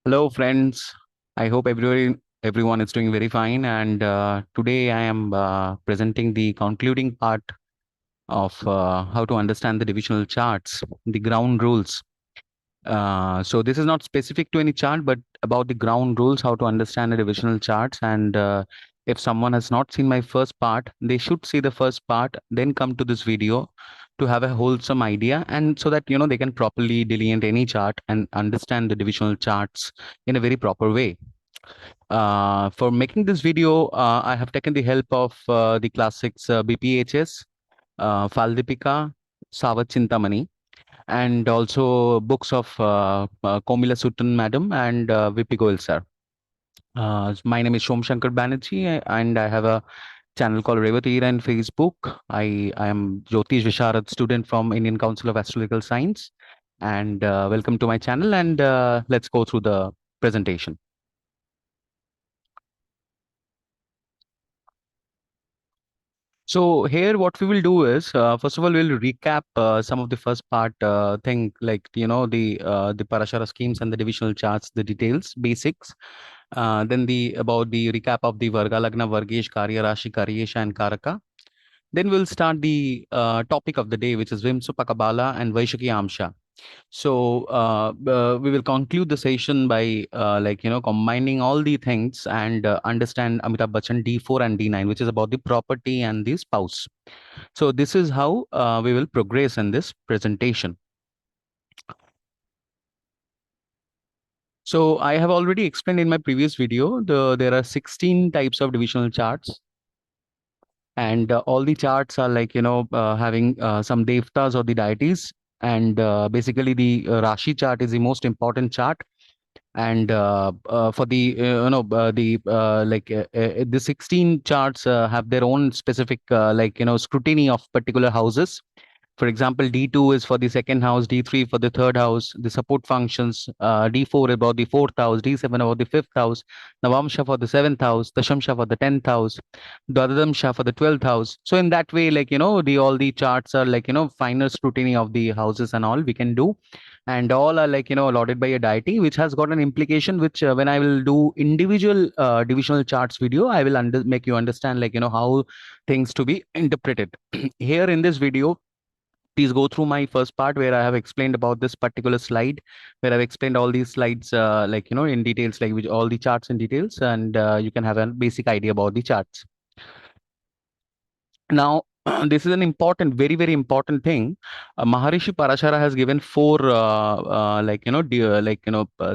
Hello, friends. I hope everyone is doing very fine. And today I am presenting the concluding part of how to understand the divisional charts, the ground rules. So this is not specific to any chart, but about the ground rules, how to understand the divisional charts. And if someone has not seen my first part, they should see the first part, then come to this video to have a wholesome idea, and so that they can properly delineate any chart and understand the divisional charts in a very proper way. For making this video, I have taken the help of the classics BPHS, Faldipika, Savat Chintamani, and also books of Komila Suttan Madam and VP Goel sir. My name is Shom Shankar Banerjee, and I have a channel called Revatira in Facebook. I am Jyotish Visharad, student from Indian Council of Astrological Science, and welcome to my channel. And let's go through the presentation. So here, what we will do is, first of all, we'll recap some of the first part thing, like the Parashara schemes and the divisional charts, the details, basics. Then the about the recap of the Varga Lagna, Vargesh, Karya Rashi, Karyesha, and Karaka. Then we'll start the topic of the day, which is Vimsopaka Bala and vaiseshikamsa. So we will conclude the session by combining all the things and understand Amitabh Bachchan D4 and D9, which is about the property and the spouse. So this is how we will progress in this presentation. So I have already explained in my previous video, there are 16 types of divisional charts, and all the charts are having some devtas or the deities, and basically the Rashi chart is the most important chart. And for the the 16 charts have their own specific scrutiny of particular houses. For example, D2 is for the second house, D3 for the third house, the support functions, D4 about the fourth house, D7 about the fifth house, Navamsha for the seventh house, Dashamsha for the 10th house, Dwadadamsha for the 12th house. So in that way, the all the charts are finer scrutiny of the houses and all we can do. And all are allotted by a deity, which has got an implication, which when I will do individual divisional charts video, I will make you understand how things to be interpreted. Here in this video, please go through my first part where I have explained about this particular slide, where I've explained all these slides in details, like with all the charts in details, and you can have a basic idea about the charts. Now, this is an important, very, very important thing. Maharishi Parashara has given four,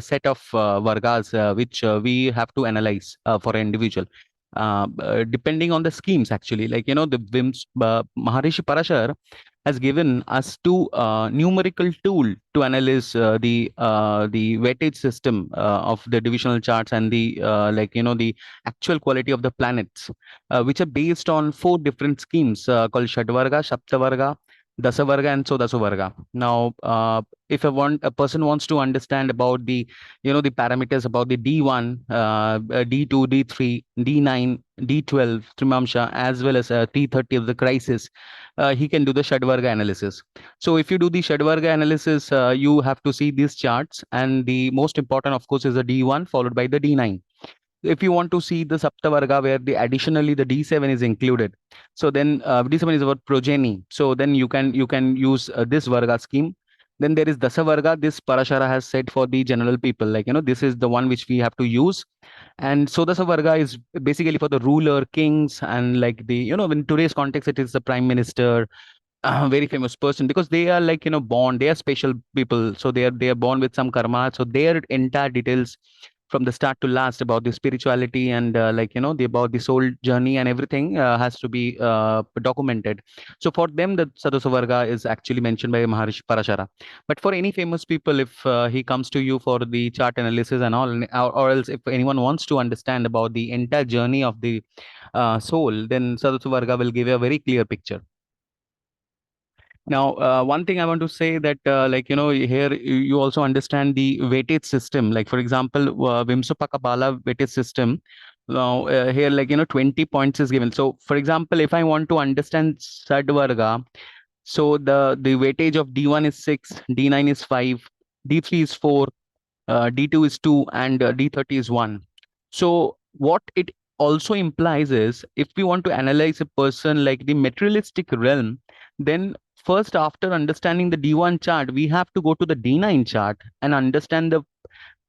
set of vargas which we have to analyze for an individual. Depending on the schemes, actually, Maharishi Parashar has given us two numerical tool to analyze the weightage system of the divisional charts and the the actual quality of the planets, which are based on four different schemes called Shadvarga, Saptavarga, Dasavarga, and Sodasavarga. Now, if a person wants to understand about the the parameters about the D1, D2, D3, D9, D12, Trimamsha, as well as T30 of the crisis, he can do the Shadvarga analysis. So if you do the Shadvarga analysis, you have to see these charts, and the most important, of course, is the D1 followed by the D9. If you want to see the Saptavarga, where the additionally the D7 is included, so then D7 is about progeny. So then you can use this Varga scheme. Then there is Dasavarga. This Parashara has said for the general people, this is the one which we have to use. And so Dasavarga is basically for the ruler, kings, and like the in today's context, it is the prime minister, a very famous person, because they are born, they are special people, so they are born with some karma, so their entire details from the start to last about the spirituality and the about the soul journey and everything has to be documented. So for them, the Sadasavarga is actually mentioned by Maharishi Parashara. But for any famous people, if he comes to you for the chart analysis and all, or else if anyone wants to understand about the entire journey of the soul, then Sadasavarga will give you a very clear picture. Now, one thing I want to say that, here you also understand the weightage system. Like, for example, Vimsopaka Bala weightage system. Now, here, 20 points is given. So, for example, if I want to understand Sadvarga, so the weightage of D1 is 6, D9 is 5, D3 is 4, D2 is 2, and D30 is 1. So what it also implies is, if we want to analyze a person like the materialistic realm, then first, after understanding the D1 chart, we have to go to the D9 chart and understand the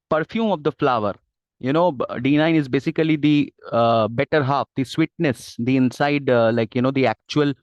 perfume of the flower. D9 is basically the better half, the sweetness, the inside, the actual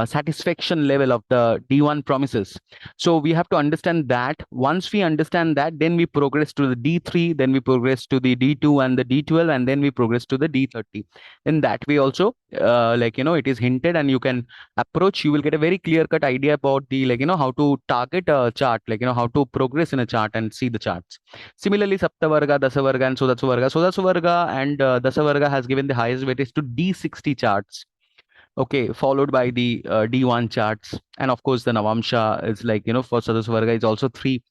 satisfaction level of the D1 promises. So we have to understand that. Once we understand that, then we progress to the D3, then we progress to the D2 and the D12, and then we progress to the D30. In that way also, it is hinted, and you can approach, you will get a very clear cut idea about the, how to target a chart, how to progress in a chart and see the charts. Similarly, Saptavarga, Dasavarga, and Sodasuvarga. Sodasuvarga and Dasavarga has given the highest weightage to D60 charts. Okay, followed by the D1 charts. And of course, the Navamsha is for Sadasvarga is also 3,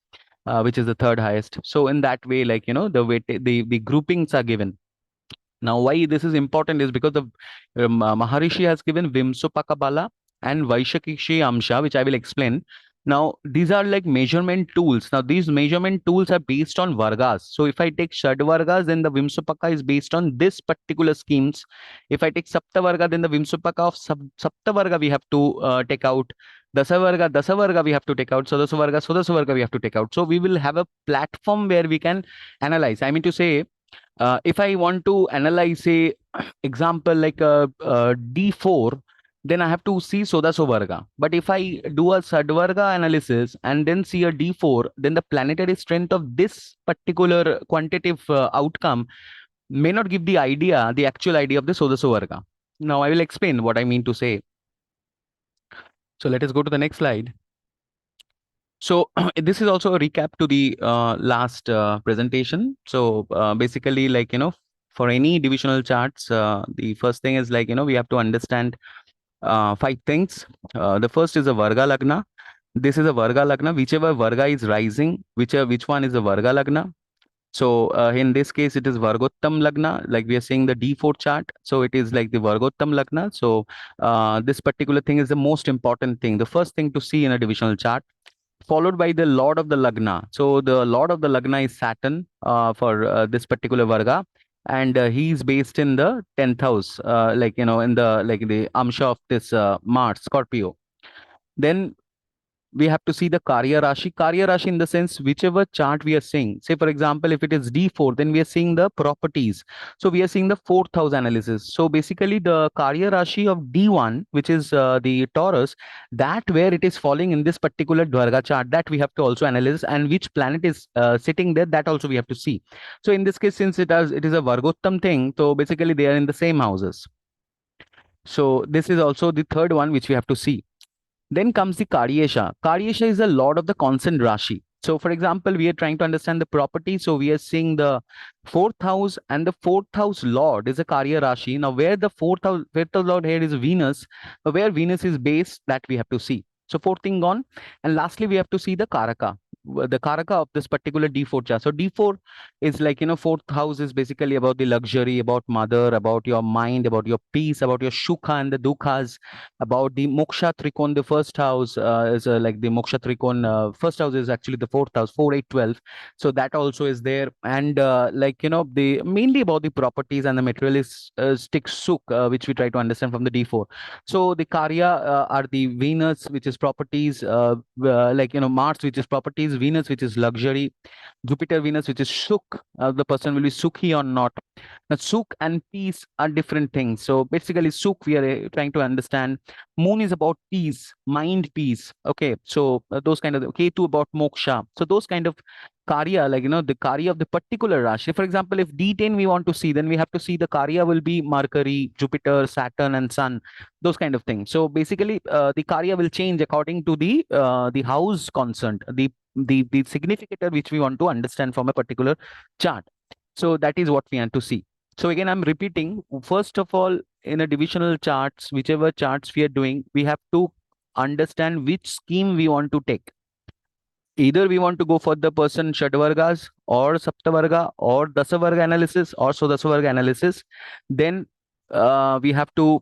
which is the third highest. So in that way, the weight, the groupings are given. Now, why this is important is because the Maharishi has given Vimsopaka Bala and vaiseshikamsa, which I will explain. Now, these are like measurement tools. Now, these measurement tools are based on Vargas. So, if I take Shad Vargas, then the Vimsopaka is based on this particular schemes. If I take Sapta Varga, then the Vimsopaka of Sapta Varga we have to take out. Dasa Varga we have to take out. Sodasa Varga we have to take out. So, we will have a platform where we can analyze. I mean to say, if I want to analyze a example like a D4, then I have to see Sodasovarga. But if I do a Sadvarga analysis and then see a D4, then the planetary strength of this particular quantitative outcome may not give the idea, the actual idea of the Sodasovarga. Now I will explain what I mean to say. So let us go to the next slide. So this is also a recap to the last presentation. So basically, for any divisional charts, the first thing is we have to understand 5 things. The first is a Varga Lagna. This is a Varga Lagna. Whichever Varga is rising, which one is a Varga Lagna. So in this case, it is Vargottam Lagna, like we are seeing the D4 chart. So it is like the Vargottam Lagna. So this particular thing is the most important thing. The first thing to see in a divisional chart, followed by the Lord of the Lagna. So the Lord of the Lagna is Saturn for this particular Varga, and he is based in the 10th house, in the Amsha of this Mars, Scorpio. Then we have to see the Karya Rashi. Karya Rashi in the sense, whichever chart we are seeing. Say, for example, if it is D4, then we are seeing the properties. So we are seeing the 4th house analysis. So basically, the Karya Rashi of D1, which is the Taurus, that where it is falling in this particular Dwarga chart, that we have to also analyze, and which planet is sitting there, that also we have to see. So in this case, since it is a Vargottam thing, so basically they are in the same houses. So this is also the third one which we have to see. Then comes the Karyesha. Karyesha is the lord of the constant Rashi. So, for example, we are trying to understand the property. So, we are seeing the 4th house, and the 4th house lord is a Karya Rashi. Now, where the 4th house lord here is Venus, where Venus is based, that we have to see. So, fourth thing gone. And lastly, we have to see the Karaka of this particular D4 chart. So, D4 is 4th house is basically about the luxury, about mother, about your mind, about your peace, about your Shukha and the Dukhas, about the moksha trikon. The first house is like the moksha trikon. First house is actually the 4th house, 4, 8, 12. So that also is there. And the mainly about the properties and the materialistic suk, which we try to understand from the D4. So the Karya are the Venus, which is properties, Mars, which is properties, Venus, which is luxury, Jupiter, Venus, which is suk. The person will be sukhi or not. Now, suk and peace are different things. So basically, suk, we are trying to understand. Moon is about peace, mind peace. Okay, so those kind of, Ketu about moksha. So those kind of Karya, the Karya of the particular Rashi. For example, if D10 we want to see, then we have to see the Karya will be Mercury, Jupiter, Saturn, and Sun, those kind of things. So basically, the Karya will change according to the house concerned, the significator which we want to understand from a particular chart. So that is what we want to see. So again, I'm repeating, first of all, in a divisional charts, whichever charts we are doing, we have to understand which scheme we want to take. Either we want to go for the person Shadvargas or Saptavarga or Dasavarga analysis or Sodasavarga analysis. Then we have to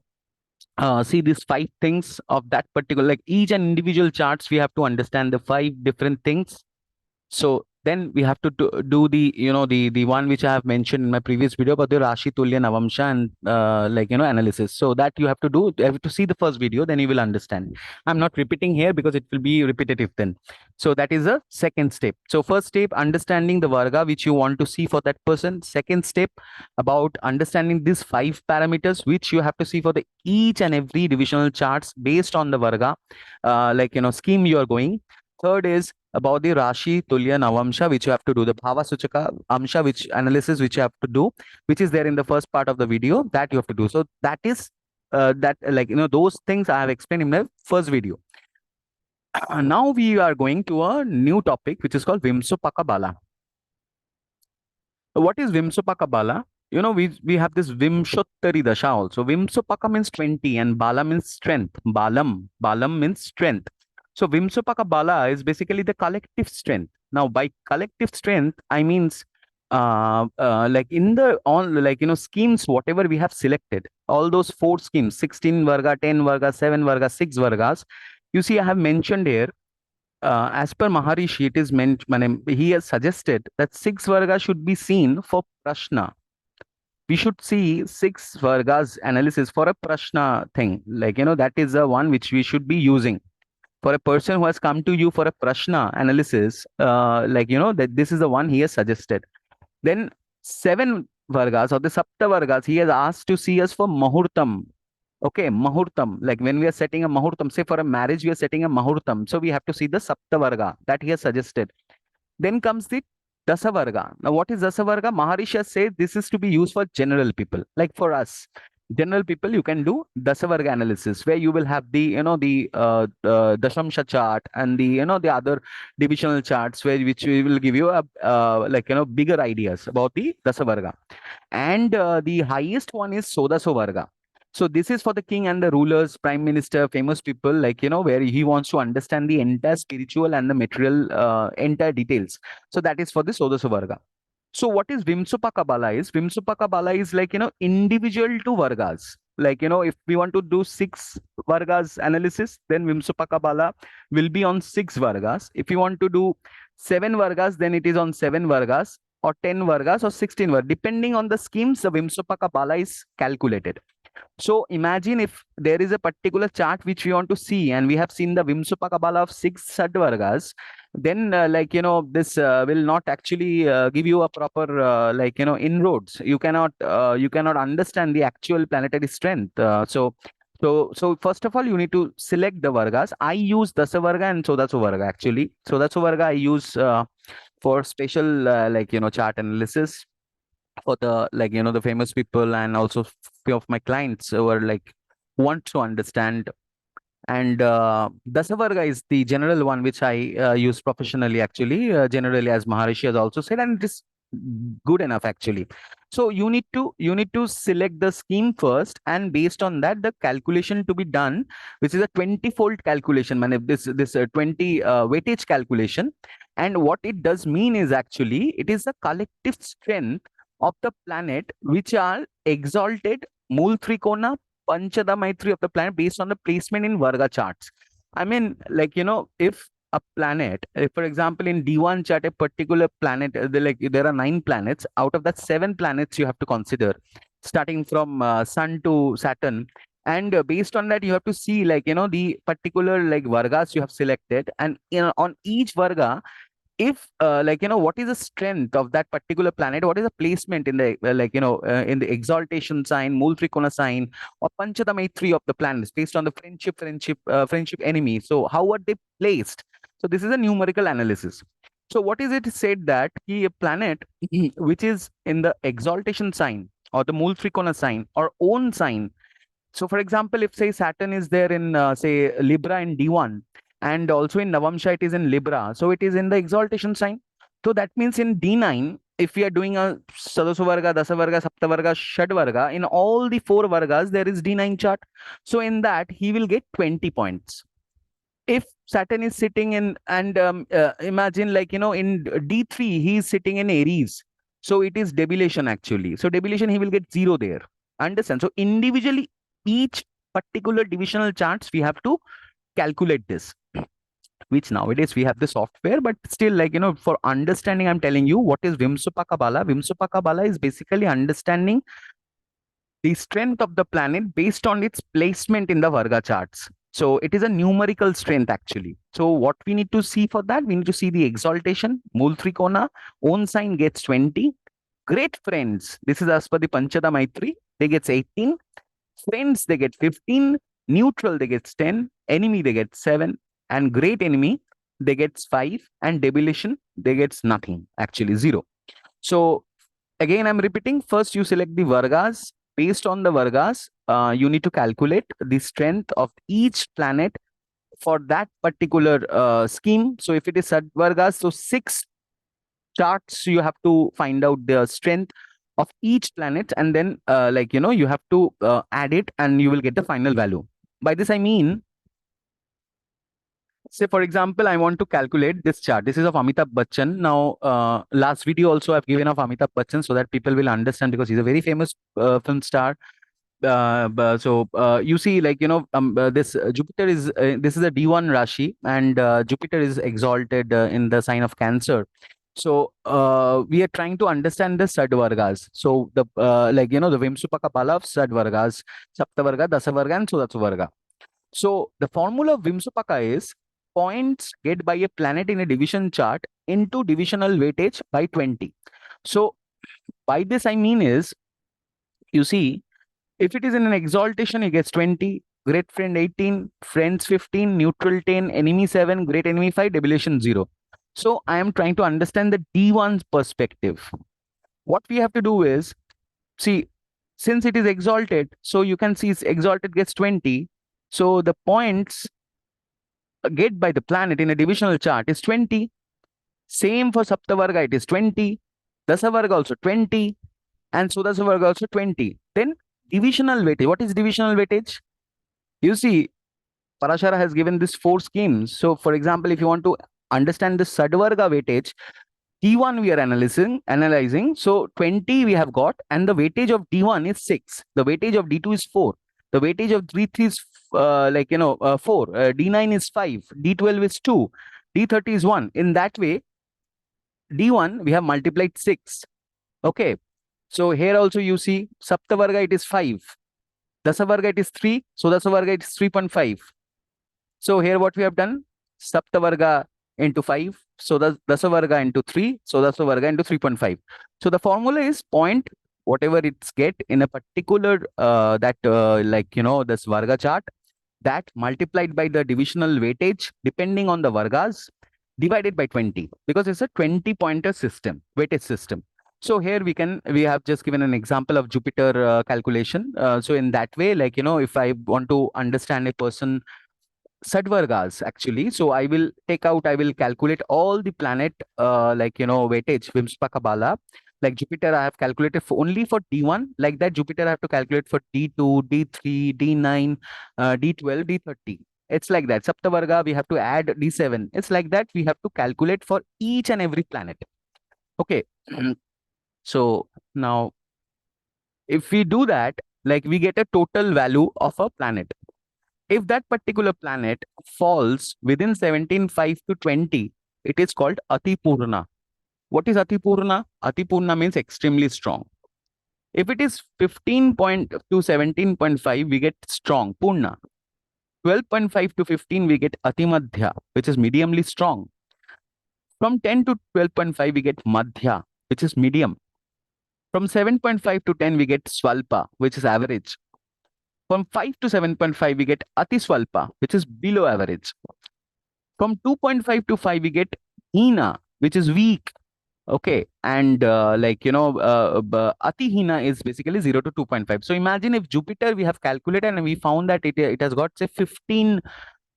see these 5 things of that particular, like each and individual charts, we have to understand the 5 different things. So Then we have to do the, the one which I have mentioned in my previous video about the Rashi Tulya Navamsha and analysis. So that you have to do. You have to see the first video, then you will understand. I'm not repeating here because it will be repetitive then. So that is a second step. So first step, understanding the Varga which you want to see for that person. Second step, about understanding these 5 parameters which you have to see for the each and every divisional charts based on the Varga, scheme you are going. Third is about the Rashi, Tulya, Navamsha, which you have to do, the Bhava Suchaka Amsha, which analysis which you have to do, which is there in the first part of the video, that you have to do. So that is those things I have explained in my first video. Now we are going to a new topic which is called Vimsopaka Bala. What is Vimsopaka Bala? We have this Vimshottari Dasha also. Vimsopaka means 20 and Bala means strength. Balam means strength. So Vimsopaka Bala is basically the collective strength. Now by collective strength, I means like in the schemes, whatever we have selected, all those 4 schemes, 16 Varga, 10 Varga, 7 Varga, 6 Vargas. You see, I have mentioned here, as per Maharishi, it is meant, he has suggested that 6 Vargas should be seen for Prashna. We should see 6 Vargas analysis for a Prashna thing. That is the one which we should be using. For a person who has come to you for a Prashna analysis, that this is the one he has suggested. Then 7 Vargas or the Sapta Vargas, he has asked to see us for Mahurtam. Okay, Mahurtam. Like when we are setting a Mahurtam, say for a marriage, we are setting a Mahurtam. So we have to see the Sapta Varga that he has suggested. Then comes the Dasavarga. Now, what is Dasavarga? Maharishi has said this is to be used for general people, like for us. General people, you can do Dasavarga analysis where you will have the, Dashamsha chart and the, the other divisional charts which we will give you a, bigger ideas about the Dasavarga. And the highest one is Sodasovarga. So this is for the king and the rulers, prime minister, famous people, where he wants to understand the entire spiritual and the material, entire details. So that is for the Sodasovarga. So what is Vimsopaka Bala is? Vimsopaka Bala is individual to Vargas. If we want to do 6 Vargas analysis, then Vimsopaka Bala will be on 6 Vargas. If you want to do 7 Vargas, then it is on 7 Vargas or 10 Vargas or 16 Vargas. Depending on the schemes, the Vimsopaka Bala is calculated. So imagine if there is a particular chart which we want to see and we have seen the Vimsopaka Bala of 6 Sadvargas, then this will not actually give you a proper inroads. You cannot understand the actual planetary strength. So first of all, you need to select the Vargas. I use Dasavarga and Sodasovarga actually. Sodasovarga I use for special chart analysis for the the famous people, and also few of my clients who are want to understand. And Dasavarga is the general one which I use professionally actually, generally, as Maharishi has also said, and it is good enough actually. So you need to select the scheme first, and based on that, the calculation to be done, which is a 20-fold calculation, man. If this 20 weightage calculation, and what it does mean is actually it is the collective strength of the planet which are exalted Mool Trikona Panchada Maitri of the planet based on the placement in Varga charts. I mean, if a planet, if for example in D1 chart, a particular planet, there are 9 planets. Out of that, 7 planets you have to consider, starting from Sun to Saturn. And based on that, you have to see the particular Vargas you have selected, and on each Varga, if what is the strength of that particular planet, what is the placement in the in the exaltation sign, Mool Trikona sign, or Panchada Maitri of the planets based on the friendship enemy. So how are they placed? So this is a numerical analysis. So what is it said that a planet which is in the exaltation sign or the Mool Trikona sign or own sign. So for example, if say Saturn is there in say Libra in D1, and also in Navamsha it is in Libra, so it is in the exaltation sign. So that means in D9, if we are doing a Sadasavarga, Dasavarga, Saptavarga, Shadvarga, in all the 4 Vargas there is D9 chart. So in that he will get 20 points. If Saturn is sitting in, and imagine in D3 he is sitting in Aries, so it is debilation actually. So debilation, he will get 0 there. Understand? So individually, each particular divisional charts we have to calculate this. which nowadays we have the software, but still, like, for understanding, I'm telling you what is Vimsopaka Bala. Vimsopaka Bala is basically understanding the strength of the planet based on its placement in the Varga charts. So it is a numerical strength actually. So what we need to see for that, we need to see the exaltation, Mool Trikona, own sign gets 20. Great friends, this is as per the Panchada Maitri, they gets 18. Friends, they get 15. Neutral, they get 10. Enemy, they get 7. And great enemy, they gets 5. And debilation, they gets nothing, actually 0. So again, I'm repeating, first you select the Vargas. Based on the Vargas, you need to calculate the strength of each planet for that particular scheme. So if it is Sad Vargas, so 6 charts you have to find out the strength of each planet, and then you have to add it and you will get the final value. By this I mean, say for example, I want to calculate this chart. This is of Amitabh Bachchan. Now last video also I've given of Amitabh Bachchan so that people will understand, because he's a very famous film star. So you see, this Jupiter is this is a D1 Rashi, and Jupiter is exalted in the sign of Cancer. So we are trying to understand the Sadvargas. So the the Vimsopaka Bala of Sadvargas, Saptavarga, Dasavarga, and Sudatsavarga. So the formula of Vimsopaka is points get by a planet in a division chart into divisional weightage by 20. So by this I mean is, you see, if it is in an exaltation, he gets 20, great friend 18, friends 15, neutral 10, enemy 7, great enemy 5, debilation 0. So I am trying to understand the D1's perspective. What we have to do is, see, since it is exalted, so you can see it's exalted gets 20. So the points get by the planet in a divisional chart is 20. Same for Saptavarga, it is 20. Dasavarga also 20. And Sudasavarga also 20. Then divisional weightage. What is divisional weightage? You see, Parashara has given this 4 schemes. So, for example, if you want to understand the Sadvarga weightage, D1 we are analyzing. So 20 we have got, and the weightage of D1 is 6. The weightage of D2 is 4. The weightage of D3 is 4. D9 is 5. D12 is 2. D30 is 1. In that way, D1 we have multiplied 6. Okay. So here also you see Saptavarga it is 5. Dasavarga it is 3. So Dasavarga it is 3.5. So here what we have done, Saptavarga into 5. So the Dasavarga into 3. So Dasavarga into 3.5. So the formula is point whatever it's get in a particular this Varga chart, that multiplied by the divisional weightage depending on the Vargas divided by 20, because it's a 20 pointer system, weightage system. So here we have just given an example of Jupiter calculation. So in that way, if I want to understand a person Sadvargas actually, so I will calculate all the planet weightage, Vimsopaka Bala. Like Jupiter, I have calculated only for D1. Like that, Jupiter I have to calculate for D2, D3, D9, D12, D30. It's like that. Saptavarga, we have to add D7. It's like that. We have to calculate for each and every planet. Okay. So now, if we do that, we get a total value of a planet. If that particular planet falls within 17.5 to 20, it is called Atipurna. What is Atipurna? Atipurna means extremely strong. If it is 15 to 17.5, we get strong, Purna. 12.5 to 15, we get Atimadhya, which is mediumly strong. From 10 to 12.5, we get Madhya, which is medium. From 7.5 to 10, we get Swalpa, which is average. From 5 to 7.5, we get Atiswalpa, which is below average. From 2.5 to 5, we get Hina, which is weak. Okay. And Atihina is basically 0 to 2.5. So imagine if Jupiter we have calculated and we found that it has got, say, 15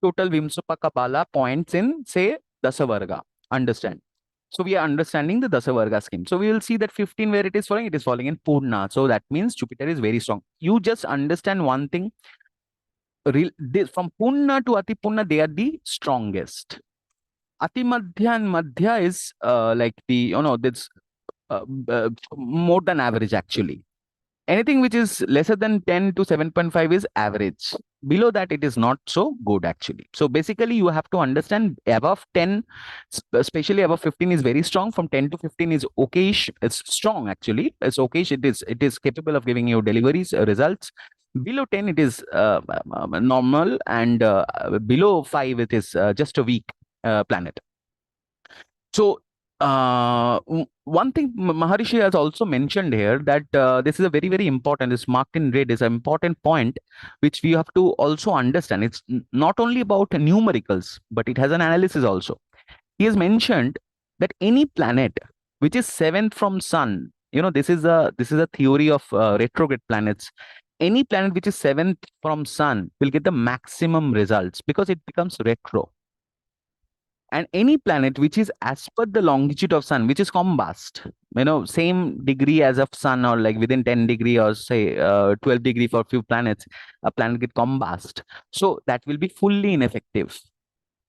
total Vimsopaka Bala points in, say, Dasavarga. Understand? So we are understanding the Dasavarga scheme. So we will see that 15 where it is falling in Purna. So that means Jupiter is very strong. You just understand one thing. From Purna to Atipurna, they are the strongest. Atimadhya and Madhya is that's more than average actually. Anything which is lesser than 10 to 7.5 is average. Below that, it is not so good actually. So basically, you have to understand above 10, especially above 15 is very strong. From 10 to 15 is okayish. It's strong actually. It's okayish. It is capable of giving you deliveries, results. Below 10, it is normal, and below 5, it is just a weak planet. So, one thing Maharishi has also mentioned here, that this is a very, very important, this marked in red is an important point which we have to also understand. It's not only about numericals, but it has an analysis also. He has mentioned that any planet which is seventh from sun, this is a theory of retrograde planets. Any planet which is seventh from sun will get the maximum results because it becomes retro. And any planet which is as per the longitude of sun, which is combust, same degree as of sun, or like within 10 degree, or say 12 degree for few planets, a planet get combust, so that will be fully ineffective.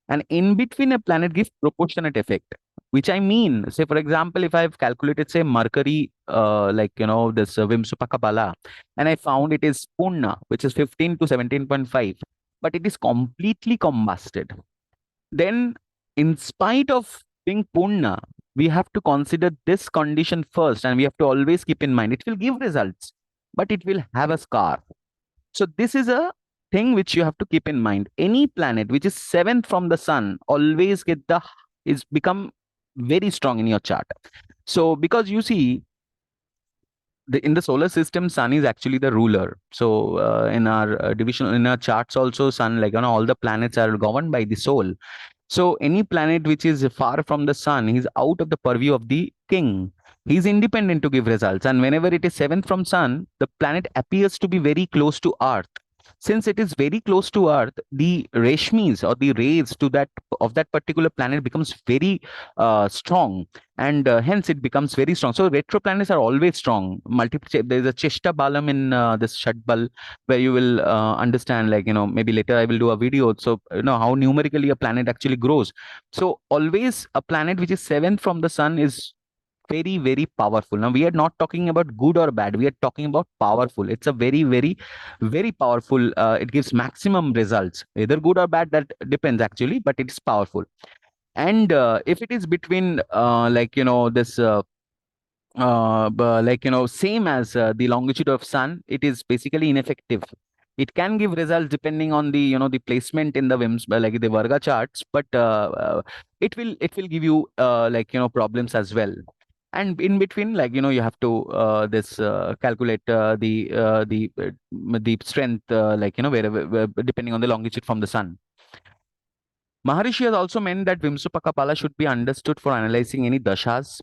And in between, a planet gives proportionate effect, which I mean, say for example, if I've calculated, say, Mercury, this Vimsopaka Bala, and I found it is Purna, which is 15 to 17.5, but it is completely combusted, then, in spite of being Purna, we have to consider this condition first, and we have to always keep in mind it will give results, but it will have a scar. So, this is a thing which you have to keep in mind. Any planet which is seventh from the sun always is become very strong in your chart. So, because you see, in the solar system, sun is actually the ruler. So in our division, in our charts also, sun, like all the planets are governed by the soul. So any planet which is far from the sun, he's out of the purview of the king. He's independent to give results. And whenever it is seventh from sun, the planet appears to be very close to Earth. Since it is very close to Earth, the reshmis, or the rays to that of that particular planet, becomes very strong, and hence it becomes very strong. So retro planets are always strong. There is a Cheshta Balam in this Shadbal, where you will understand, like maybe later I will do a video, so how numerically a planet actually grows. So always a planet which is seventh from the sun is very, very powerful. Now we are not talking about good or bad, we are talking about powerful. It's a very, very, very powerful. It gives maximum results, either good or bad, that depends actually, but it's powerful. And if it is between this same as the longitude of sun, it is basically ineffective. It can give results depending on the the placement in the vims, like the Varga charts, but it will give you problems as well. And in between, you have to this calculate the strength, wherever, depending on the longitude from the sun. Maharishi has also meant that Vimsopaka Bala should be understood for analyzing any dashas.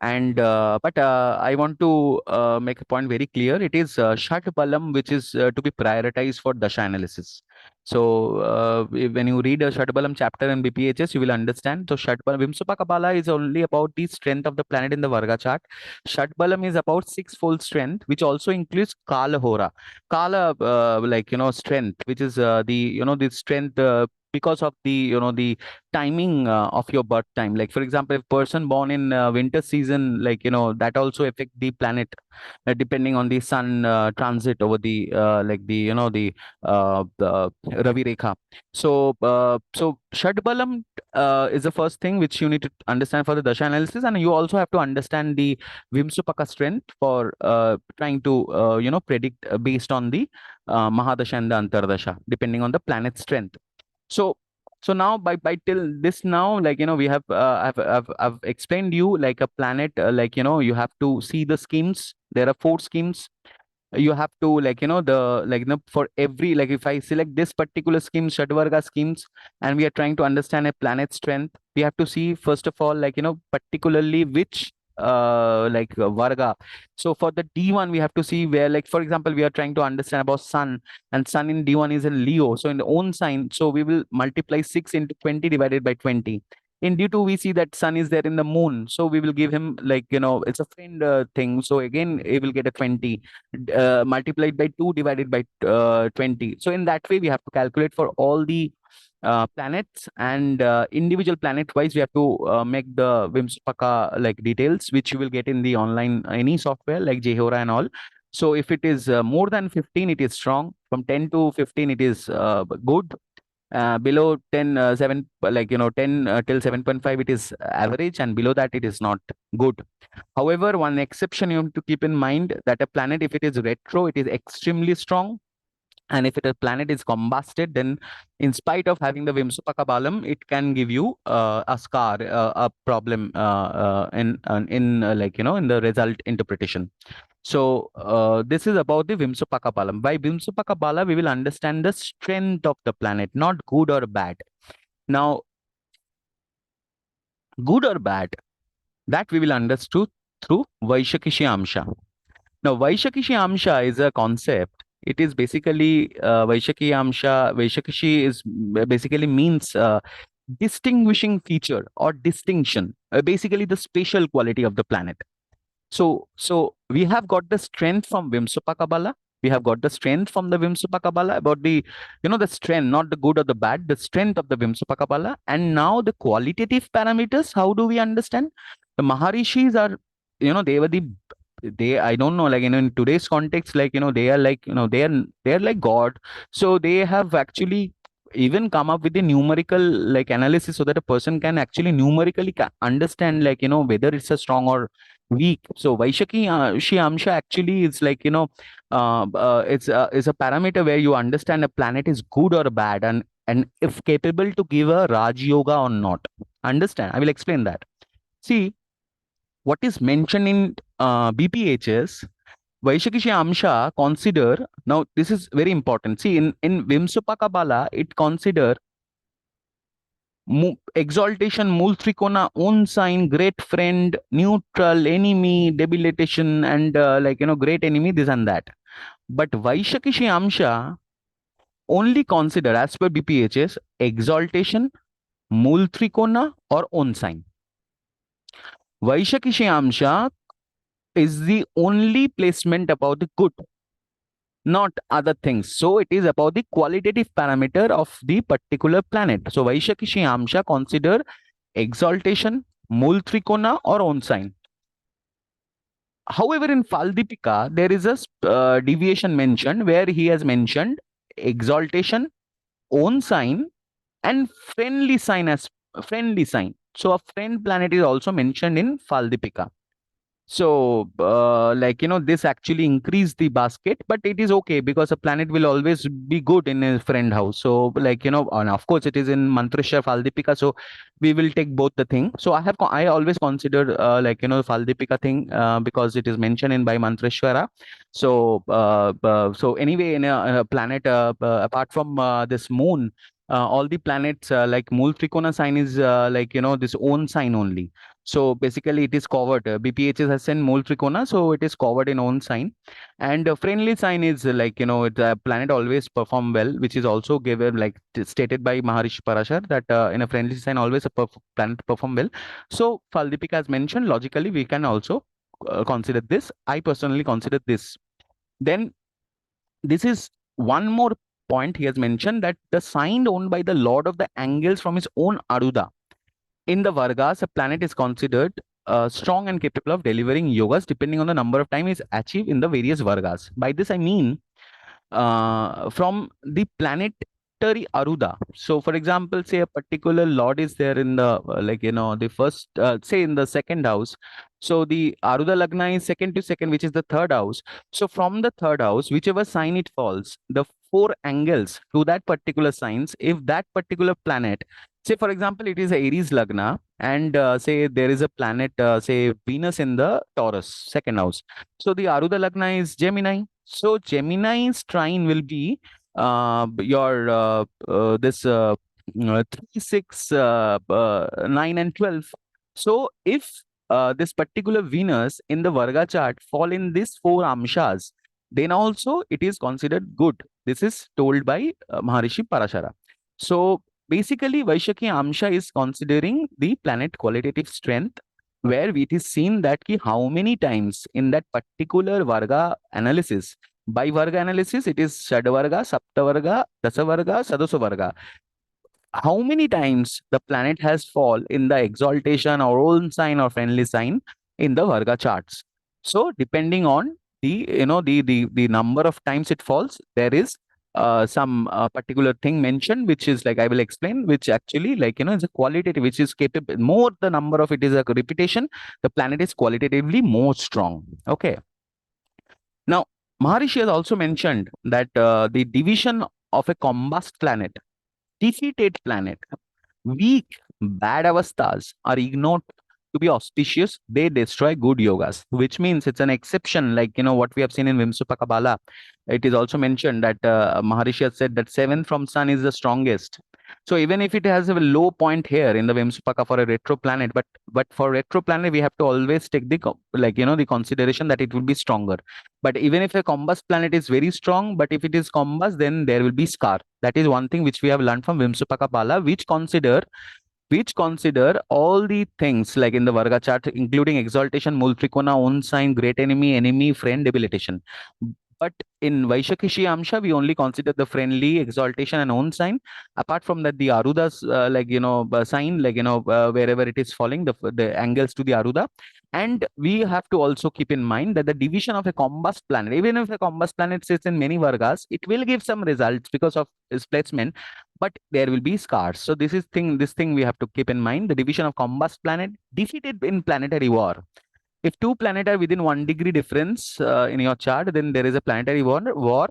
And but I want to make a point very clear. It is Shat Balam which is to be prioritized for Dasha analysis. So when you read a Shat Balam chapter in BPHS, you will understand. So Shat Balam, Vimsopaka Bala is only about the strength of the planet in the Varga chart. Shat Balam is about sixfold strength, which also includes Kala Hora. Kala, strength, which is the strength. Because of the timing of your birth time, like for example, if person born in winter season, that also affect the planet, depending on the sun transit over the the Ravi Rekha. So Shadbalam is the first thing which you need to understand for the dasha analysis, and you also have to understand the Vimsupaka strength for trying to predict based on the Mahadasha and the Antardasha, depending on the planet strength. So now by till this now, we have I've explained you like a planet, you have to see the schemes. There are 4 schemes. You have to for every, like if I select this particular scheme, Shadvarga schemes, and we are trying to understand a planet strength, we have to see first of all, particularly which Varga. So for the D1, we have to see where, like for example, we are trying to understand about sun, and sun in D1 is in Leo, so in the own sign, so we will multiply 6 into 20 divided by 20. In D2, we see that sun is there in the moon, so we will give him, it's a friend thing, so again he will get a 20 multiplied by 2 divided by 20. So in that way, we have to calculate for all the planets, and individual planet wise, we have to make the Vimsopaka details, which you will get in the online any software like Jehora and all. So if it is more than 15, it is strong. From 10 to 15, it is good. Below 10, 7, like, 10 till 7.5, it is average, and below that, it is not good. However, one exception you have to keep in mind, that a planet, if it is retro, it is extremely strong. And if a planet is combusted, then in spite of having the Vimsopaka Balam, it can give you a scar, a problem in the result interpretation. So this is about the Vimsopaka Balam. By Vimsopaka Bala, we will understand the strength of the planet, not good or bad. Now, good or bad, that we will understand through Vaiseshikamsa. Now, Vaiseshikamsa is a concept. It is basically Vaishekishi is basically means distinguishing feature or distinction, basically the spatial quality of the planet. So we have got the strength from Vimsopaka Bala. We have got the strength from the Vimsopaka Bala about the strength, not the good or the bad, the strength of the Vimsopaka Bala. And now the qualitative parameters, how do we understand? The Maharishis are, they were I don't know, like, in today's context, like, they are like, they are like God. So they have actually even come up with a numerical, like, analysis, so that a person can actually numerically understand, like, whether it's a strong or weak. So Vaishaki Amsha actually is like, it's a parameter where you understand a planet is good or bad, and if capable to give a Raj Yoga or not. Understand? I will explain that. See, what is mentioned in BPHS, Vaishakisha Amsha consider, now this is very important. See, in Vimsopaka Bala, it consider exaltation, Mool Trikona, own sign, great friend, neutral, enemy, debilitation, and great enemy, this and that. But Vaishakishi Amsha only consider, as per BPHS, exaltation, Mool Trikona, or own sign. Vaishakishi Amsha is the only placement about the good, not other things. So it is about the qualitative parameter of the particular planet. So Vaishakishi Amsha consider exaltation, Mool Trikona, or own sign. However, in Faldipika, there is a deviation mentioned where he has mentioned exaltation, own sign, and friendly sign as friendly sign. So a friend planet is also mentioned in Faldipika. So, this actually increased the basket, but it is okay because a planet will always be good in a friend house. So, and of course, it is in Mantreshwar Faldipika. So, we will take both the thing. So, I always consider, Faldipika thing because it is mentioned in by Mantreshwara. So, so anyway, in a planet, apart from this moon, all the planets like Mool Trikona sign is this own sign only. So basically, it is covered. BPHS has sent Mole Trikona, so it is covered in own sign. And friendly sign is planet always perform well, which is also given stated by Maharishi Parashar that in a friendly sign always a planet perform well. So Faldipika has mentioned, logically we can also consider this. I personally consider this. Then this is one more point he has mentioned, that the sign owned by the Lord of the Angels from his own Aruda. In the Vargas, a planet is considered strong and capable of delivering yogas depending on the number of time is achieved in the various Vargas. By this, I mean from the planetary Aruda. So, for example, say a particular lord is there in the, the first, say in the second house. So, the Aruda Lagna is second to second, which is the third house. So, from the third house, whichever sign it falls, the four angles to that particular signs, if that particular planet, say for example, it is Aries Lagna, and say there is a planet, say Venus in the Taurus, second house. So the Aruda Lagna is Gemini. So Gemini's trine will be your this 3, 6, 9, and 12. So if this particular Venus in the Varga chart fall in these four amshas, then also it is considered good. This is told by Maharishi Parashara. So basically, Vaishaki Amsha is considering the planet qualitative strength, where it is seen that how many times in that particular Varga analysis, by Varga analysis, it is Shadvarga, Saptavarga, Dasavarga, Sadasavarga. How many times the planet has fall in the exaltation or own sign or friendly sign in the Varga charts. So depending on the number of times it falls, there is some particular thing mentioned, which is like I will explain, which actually like is a qualitative, which is capable more the number of it is a repetition, the planet is qualitatively more strong. Okay. Now, Maharishi has also mentioned that the division of a combust planet, defeated planet, weak, bad avastas are ignored to be auspicious. They destroy good yogas, which means it's an exception. Like, what we have seen in Vimsopaka Bala. It is also mentioned that Maharishi has said that seventh from sun is the strongest. So even if it has a low point here in the Vimsopaka for a retro planet, but for retro planet, we have to always take the the consideration that it will be stronger. But even if a combust planet is very strong, but if it is combust, then there will be scar. That is one thing which we have learned from Vimsopaka Bala, which consider all the things like in the Varga chart, including exaltation, mul trikona, own sign, great enemy, enemy, friend, debilitation. But in Vaishakishi Amsha, we only consider the friendly, exaltation, and own sign. Apart from that, the Aruda's sign, wherever it is falling, the angles to the Aruda. And we have to also keep in mind that the division of a combust planet, even if a combust planet sits in many Vargas, it will give some results because of its placement, but there will be scars. So this thing we have to keep in mind. The division of combust planet defeated in planetary war. If two planets are within 1 degree difference in your chart, then there is a planetary war.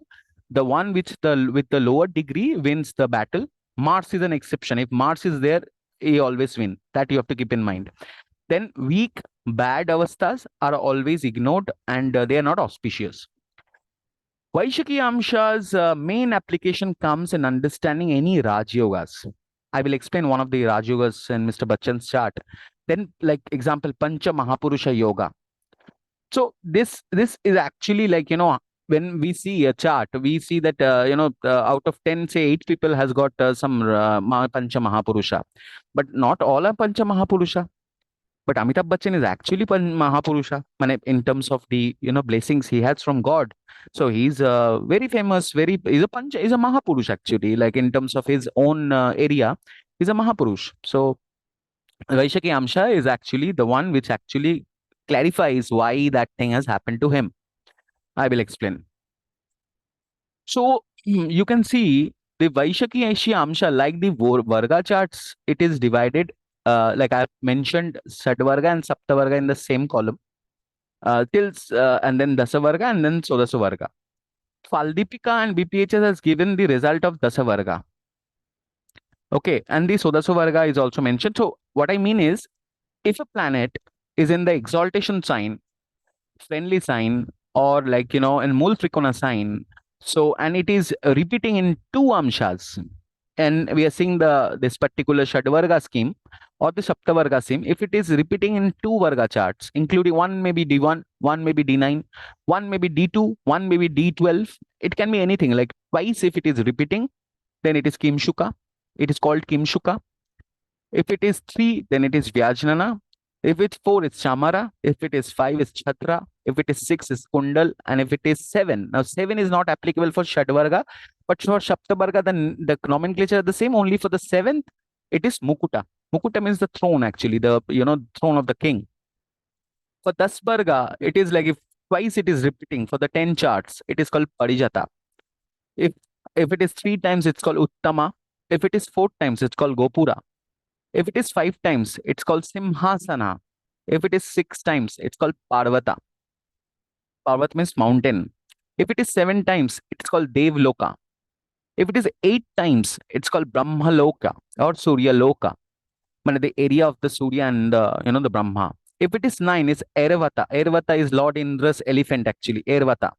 The one which the with the lower degree wins the battle. Mars is an exception. If Mars is there, he always win. That you have to keep in mind. Then weak, bad avastas are always ignored, and they are not auspicious. Vaishaki Amsha's main application comes in understanding any Raj Yogas. I will explain one of the Raj Yogas in Mr. Bachchan's chart. Then, like example, Pancha Mahapurusha Yoga. So this is actually when we see a chart, we see that out of 10, say 8 people has got some Pancha Mahapurusha, but not all are Pancha Mahapurusha. But Amitabh Bachchan is actually Mahapurusha, in terms of the blessings he has from God. So he's very famous, he's a Mahapurush actually. Like in terms of his own area, he's a Mahapurush. So Vaishaki Amsha is actually the one which actually clarifies why that thing has happened to him. I will explain. So you can see the Vaishaki Ashi Amsha, like the Varga charts, it is divided. Like I mentioned, Sadvarga and Saptavarga in the same column, and then Dasavarga and then Sodasavarga. Faldipika and BPHS has given the result of Dasavarga. Okay, and the Sodasavarga is also mentioned. So what I mean is, if a planet is in the exaltation sign, friendly sign, or in mul trikona sign, so and it is repeating in two amshas, and we are seeing this particular shadvarga scheme or the saptavarga scheme. If it is repeating in two varga charts, including one maybe D1, one maybe D9, one maybe D2, one maybe D12, it can be anything. Like twice, if it is repeating, then it is kimshuka. It is called kimshuka. If it is 3, then it is Vyajnana. If it's 4, it's Chamara. If it is 5, it's Chhatra. If it is 6, it's Kundal. And if it is 7, now 7 is not applicable for Shadvarga, but for Shaptavarga, the nomenclature is the same. Only for the 7th, it is Mukuta. Mukuta means the throne, actually, the throne of the king. For Dasbarga, it is like if twice it is repeating for the 10 charts, it is called Parijata. If if it is 3 times, it's called Uttama. If it is 4 times, it's called Gopura. If it is 5 times, it's called Simhasana. If it is 6 times, it's called Parvata. Parvat means mountain. If it is 7 times, it's called Devloka. If it is 8 times, it's called Brahmaloka or Surya Loka. The area of the Surya and the Brahma. If it is 9, it's Airavata. Airavata is Lord Indra's elephant actually, Airavata.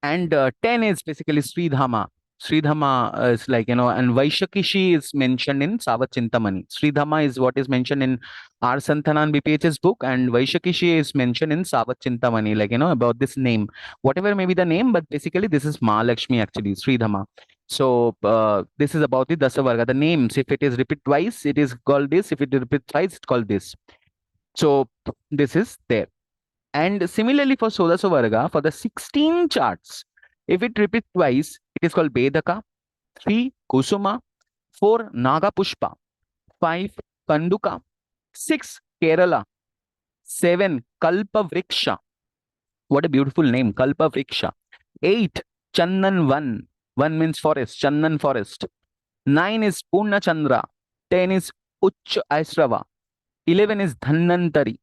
And 10 is basically Sridhama. Sridhama is and Vaishakishi is mentioned in Savachintamani. Sridhama is what is mentioned in R. Santhanan BPH's book, and Vaishakishi is mentioned in Savachintamani, about this name. Whatever may be the name, but basically this is Mahalakshmi actually, Sridhama. So this is about the Dasavarga. The names, if it is repeat twice, it is called this. If it is repeat thrice, it's called this. So this is there. And similarly for Sodasavarga, for the 16 charts, if it repeats twice, it is called Bedaka. 3, Kusuma. 4, Nagapushpa. 5, Kanduka. 6, Kerala. 7, Kalpa Vriksha. What a beautiful name, Kalpa Vriksha. 8, Chandan Van. One means forest, Chandan forest. 9 is Purna Chandra. 10 is Uch Aisrava. 11 is Dhanantari.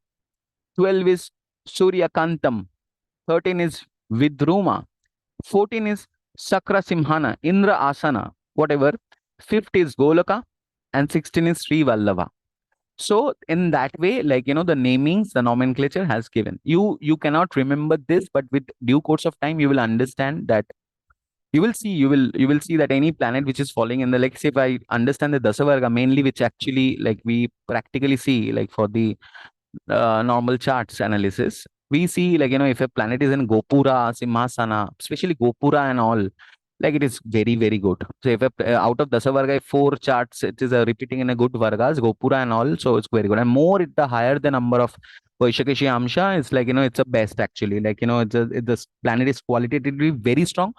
12 is Suryakantam. 13 is Vidruma. 14 is Sakra Simhana, Indra Asana, whatever. 5th is Golaka. And 16 is Sri Vallava. So in that way, like, the namings, the nomenclature has given. You cannot remember this, but with due course of time, you will understand that you will see that any planet which is falling in the, like, say, if I understand the Dasavarga mainly, which actually, like, we practically see, like, for the normal charts analysis, we see, like, if a planet is in Gopura, Simhasana, especially Gopura and all, like, it is very, very good. So if out of Dasavarga, if 4 charts, it is repeating in a good Vargas, Gopura and all, so it's very good. And more, the higher the number of vaiseshikamsa, it's like, it's a best actually. Like, this planet is qualitatively very strong,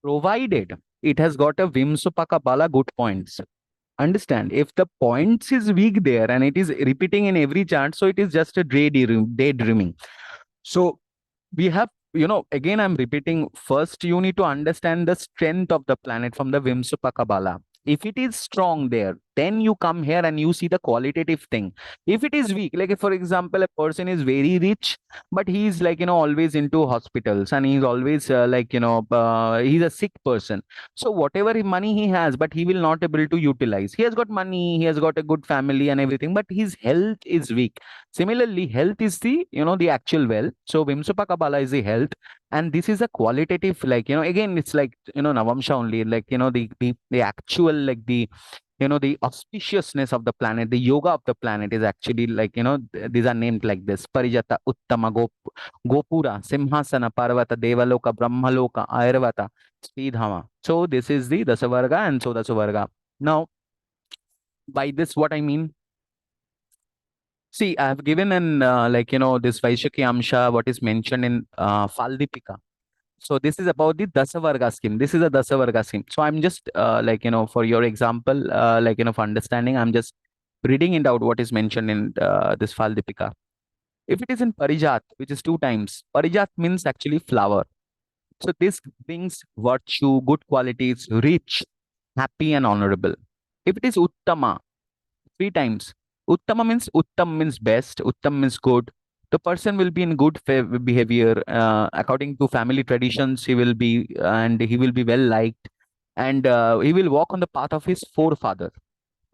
provided it has got a Vimsopaka Bala good points. Understand? If the points is weak there and it is repeating in every chart, so it is just a daydreaming. So we have, again, I'm repeating, first you need to understand the strength of the planet from the Vimsopaka Bala. If it is strong there, then you come here and you see the qualitative thing. If it is weak, like if, for example, a person is very rich, but he's like, always into hospitals, and he's always he's a sick person. So whatever money he has, but he will not able to utilize. He has got money, he has got a good family and everything, but his health is weak. Similarly, health is the, the actual wealth. So Vimsopaka Bala is the health, and this is a qualitative, like, again, it's like, Navamsha only, like, the actual, like, the auspiciousness of the planet, the yoga of the planet is actually, like, these are named like this: Parijata, Uttama, Gopura, Simhasana, Parvata, Devaloka, Brahmaloka, Ayurvata, Sridhama. So this is the Dasavarga, and so Dasavarga. Now, by this, what I mean, see, I have given an, like, this Vaishakhi Amsha, what is mentioned in Faldipika. So this is about the Dasavarga scheme. This is a Dasavarga scheme. So I'm just, like, for your example, like, for understanding, I'm just reading it out what is mentioned in this Faldipika. If it is in Parijat, which is 2 times, Parijat means actually flower. So this brings virtue, good qualities, rich, happy, and honorable. If it is Uttama, 3 times. Uttam means best. Uttam means good. The person will be in good behavior. According to family traditions, he will be, and he will be well liked, and he will walk on the path of his forefather.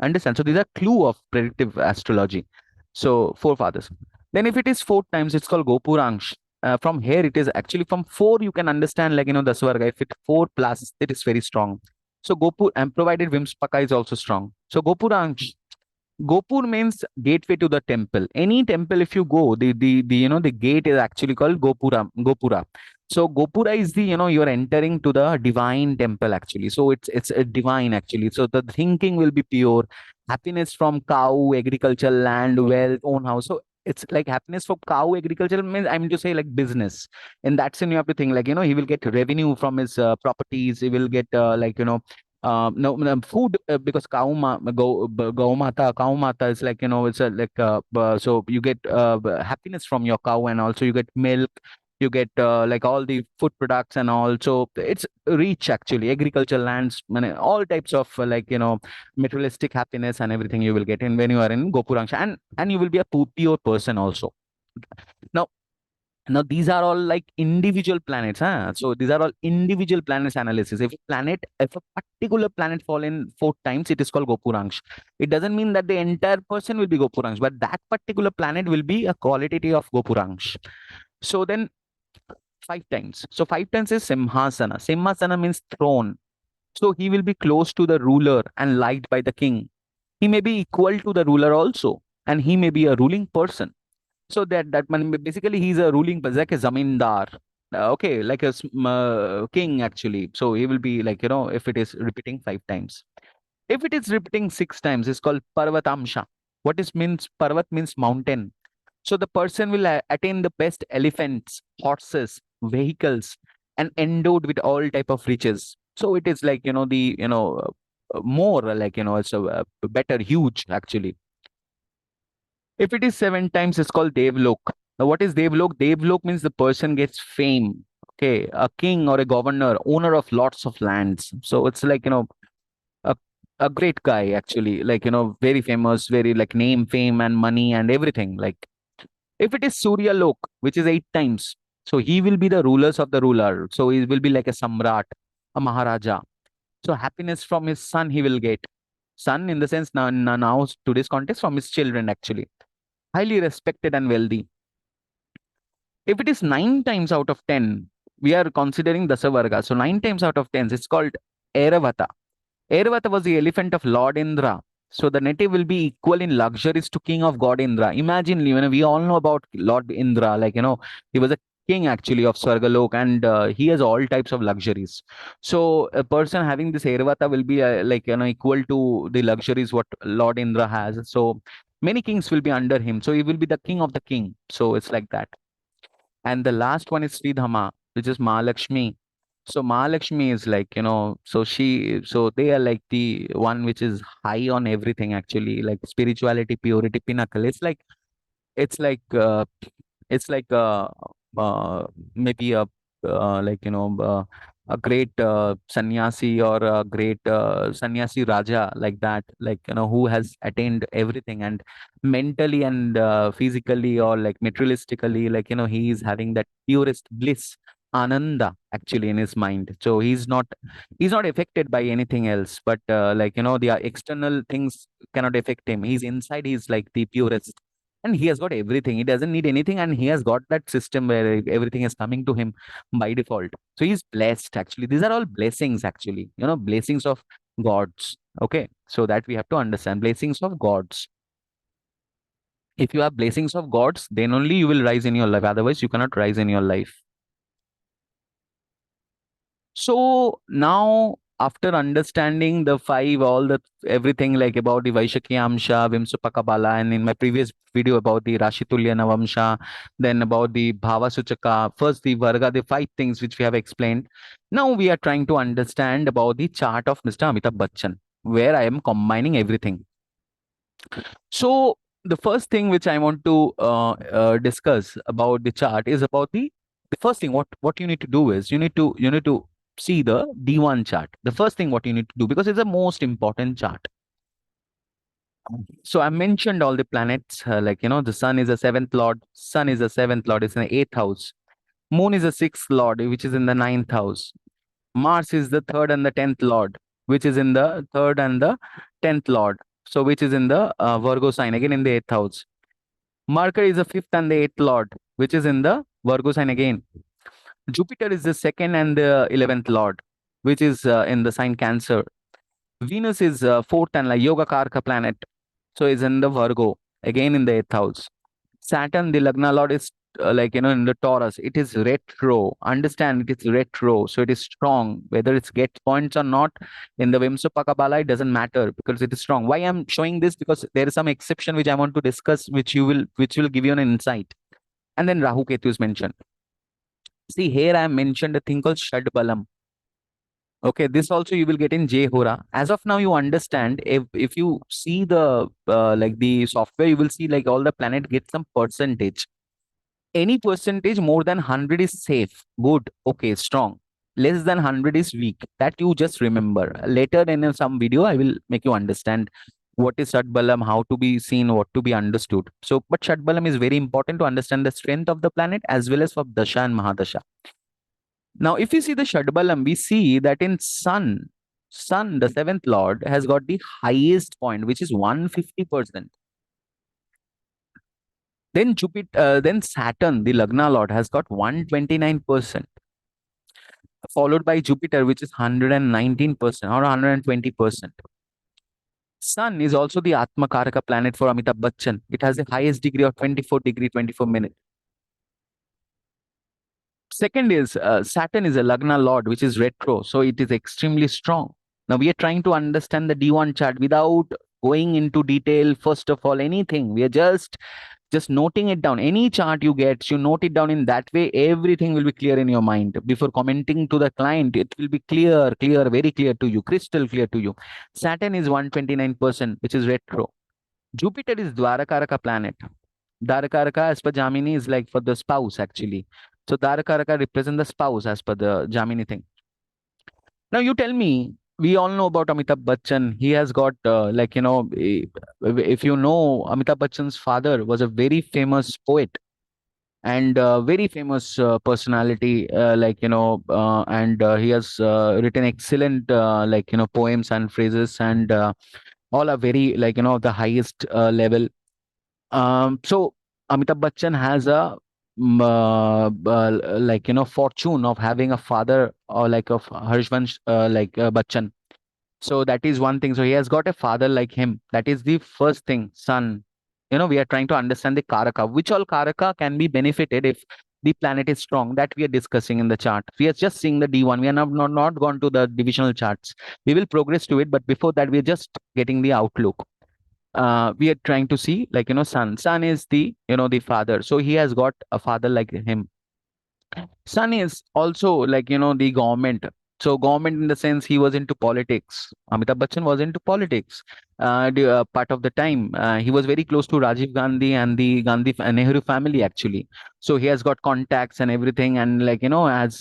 Understand? So these are clue of predictive astrology. So forefathers. Then if it is 4 times, it's called Gopurangsh. From here, it is actually from 4. You can understand, like, the Swarga. If it 4 plus, it is very strong. So Gopur, and provided Vimspaka is also strong. So Gopurangsh. Gopur means gateway to the temple. Any temple, if you go, the gate is actually called Gopura. So Gopura is the, you're entering to the divine temple actually. So it's a divine actually. So the thinking will be pure. Happiness from cow, agriculture, land, wealth, own house. So it's like happiness from cow, agriculture means, I mean to say, like, business. In that sense, you have to think, like, he will get revenue from his properties. He will get, like, no food, because cow mata is like, it's a, like, so you get happiness from your cow, and also you get milk, you get, like, all the food products, and also it's rich actually. Agricultural lands, all types of, like, materialistic happiness and everything you will get in when you are in Gopurangsha, and you will be a pure person also. Now these are all like individual planets, huh? So these are all individual planets analysis. If a particular planet fall in 4 times, it is called Gopurangsh. It doesn't mean that the entire person will be Gopurangsh, but that particular planet will be a qualitative of Gopurangsh. So then 5 times. So 5 times is Simhasana. Simhasana means throne. So he will be close to the ruler and liked by the king. He may be equal to the ruler also, and he may be a ruling person. So that man, basically, he's a ruling, like a zamindar. Okay, like a king actually. So he will be like, if it is repeating 5 times. If it is repeating 6 times, it's called Parvatamsha. What is means Parvat means mountain. So the person will attain the best elephants, horses, vehicles, and endowed with all type of riches. So it is like, the, more like, it's a better, huge actually. If it is 7 times, it's called Devlok. Now, what is Devlok? Devlok means the person gets fame. Okay, a king or a governor, owner of lots of lands. So it's like, a, a great guy actually, like, very famous, very like name, fame, and money and everything. Like, if it is Surya Lok, which is 8 times, so he will be the rulers of the ruler. So he will be like a Samrat, a Maharaja. So happiness from his son he will get. Son in the sense now today's context from his children actually. Highly respected and wealthy. If it is 9 times out of 10, we are considering Dasavarga. So 9 times out of 10, it's called Airavata. Airavata was the elephant of Lord Indra. So the native will be equal in luxuries to king of God Indra. Imagine, we all know about Lord Indra, like, he was a king actually of Swargalok, and he has all types of luxuries. So a person having this Airavata will be like, equal to the luxuries what Lord Indra has. So many kings will be under him. So he will be the king of the king. So it's like that. And the last one is Sridhama, which is Mahalakshmi. So Mahalakshmi is like, so they are like the one which is high on everything actually, like spirituality, purity, pinnacle. It's like, it's like maybe like, a great sannyasi, or a great sannyasi raja, like that, like, who has attained everything, and mentally and physically, or like materialistically, like, he is having that purest bliss, ananda actually in his mind. So he's not affected by anything else, but like, the external things cannot affect him. He's inside, he's like the purest, and he has got everything. He doesn't need anything, and he has got that system where everything is coming to him by default. So he's blessed actually. These are all blessings actually, blessings of gods. Okay, so that we have to understand, blessings of gods. If you have blessings of gods, then only you will rise in your life, otherwise you cannot rise in your life. So now, after understanding the five, all the everything like about the Vaiseshikamsa, Vimsopaka Bala, and in my previous video about the Rashitulya Navamsha, then about the Bhava Suchaka, first the Varga, the five things which we have explained. Now we are trying to understand about the chart of Mr. Amitabh Bachchan, where I am combining everything. So the first thing which I want to discuss about the chart is about the first thing. What you need to do is you need to see the D1 chart. The first thing what you need to do, because it's the most important chart. So I mentioned all the planets, like, the sun is a seventh lord. Sun is a seventh lord. It's in the eighth house. Moon is a sixth lord, which is in the ninth house. Mars is the third and the 10th lord, which is in the third and the 10th lord. So which is in the Virgo sign, again in the eighth house. Mercury is the fifth and the eighth lord, which is in the Virgo sign again. Jupiter is the second and the 11th lord, which is in the sign Cancer. Venus is fourth and like Yoga Karka planet, so is in the Virgo, again in the eighth house. Saturn, the Lagna Lord, is like, in the Taurus. It is retro. Understand, it is retro. So it is strong. Whether it gets points or not in the Vimsopaka Bala, it doesn't matter because it is strong. Why I'm showing this? Because there is some exception which I want to discuss, which will give you an insight. And then Rahu Ketu is mentioned. See, here I have mentioned a thing called Shad Balam. Okay, this also you will get in J Hora. As of now, you understand, if you see the like the software, you will see like all the planet get some percentage. Any percentage more than 100 is safe, good, okay, strong. Less than 100 is weak. That you just remember. Later in some video, I will make you understand what is Shadbalam, how to be seen, what to be understood. So, but Shadbalam is very important to understand the strength of the planet as well as for Dasha and Mahadasha. Now, if you see the Shadbalam, we see that in Sun, the seventh lord, has got the highest point, which is 150%. Then then Saturn, the Lagna Lord, has got 129%, followed by Jupiter, which is 119% or 120%. Sun is also the Atma Karaka planet for Amitabh Bachchan. It has the highest degree of 24 degree 24 minutes. Second is Saturn is a Lagna Lord, which is retro, so it is extremely strong. Now we are trying to understand the D1 chart without going into detail. First of all, anything. We are just noting it down. Any chart you get, you note it down. In that way, everything will be clear in your mind. Before commenting to the client, it will be clear, very clear to you, crystal clear to you. Saturn is 129%, which is retro. Jupiter is Dwarakaraka planet. Darakaraka as per Jamini is like for the spouse actually. So Darakaraka represent the spouse as per the Jamini thing. Now you tell me, we all know about Amitabh Bachchan. He has got if you know, Amitabh Bachchan's father was a very famous poet and very famous personality, and he has written excellent poems and phrases, and all are very the highest level. So Amitabh Bachchan has a fortune of having a father or like of Harshvansh Bachchan. So that is one thing. So he has got a father like him. That is the first thing. Son. We are trying to understand the Karaka. Which all Karaka can be benefited if the planet is strong? That we are discussing in the chart. We are just seeing the D1. We are not gone to the divisional charts. We will progress to it, but before that, we are just getting the outlook. We are trying to see son. Son is the the father. So he has got a father like him. Son is also the government. So government in the sense he was into politics. Amitabh Bachchan was into politics. Part of the time he was very close to Rajiv Gandhi and the Nehru family actually. So he has got contacts and everything, and as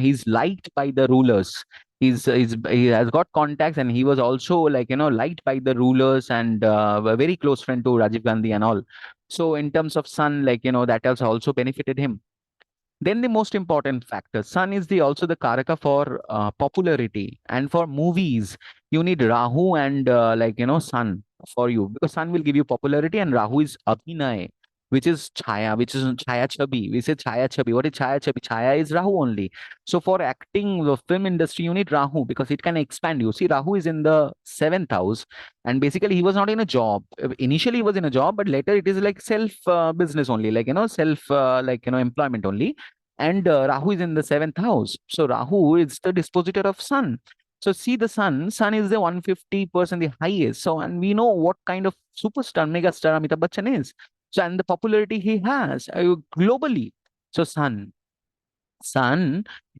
he's liked by the rulers. He has got contacts, and he was also liked by the rulers, and a very close friend to Rajiv Gandhi and all. So in terms of son, that has also benefited him. Then the most important factor, sun is the also the karaka for popularity, and for movies you need Rahu and sun for you, because sun will give you popularity and Rahu is Abhinay, which is Chaya, which is Chaya Chabi. We say Chaya Chabi. What is Chaya Chabi? Chaya is Rahu only. So for acting, the film industry, you need Rahu because it can expand you. See, Rahu is in the seventh house, and basically he was not in a job. Initially he was in a job, but later it is like self business only, self employment only. And Rahu is in the seventh house. So Rahu is the dispositor of sun. So see the sun. Sun is the 150% the highest. So and we know what kind of superstar, mega star Amitabh Bachchan is. So and the popularity he has globally. So sun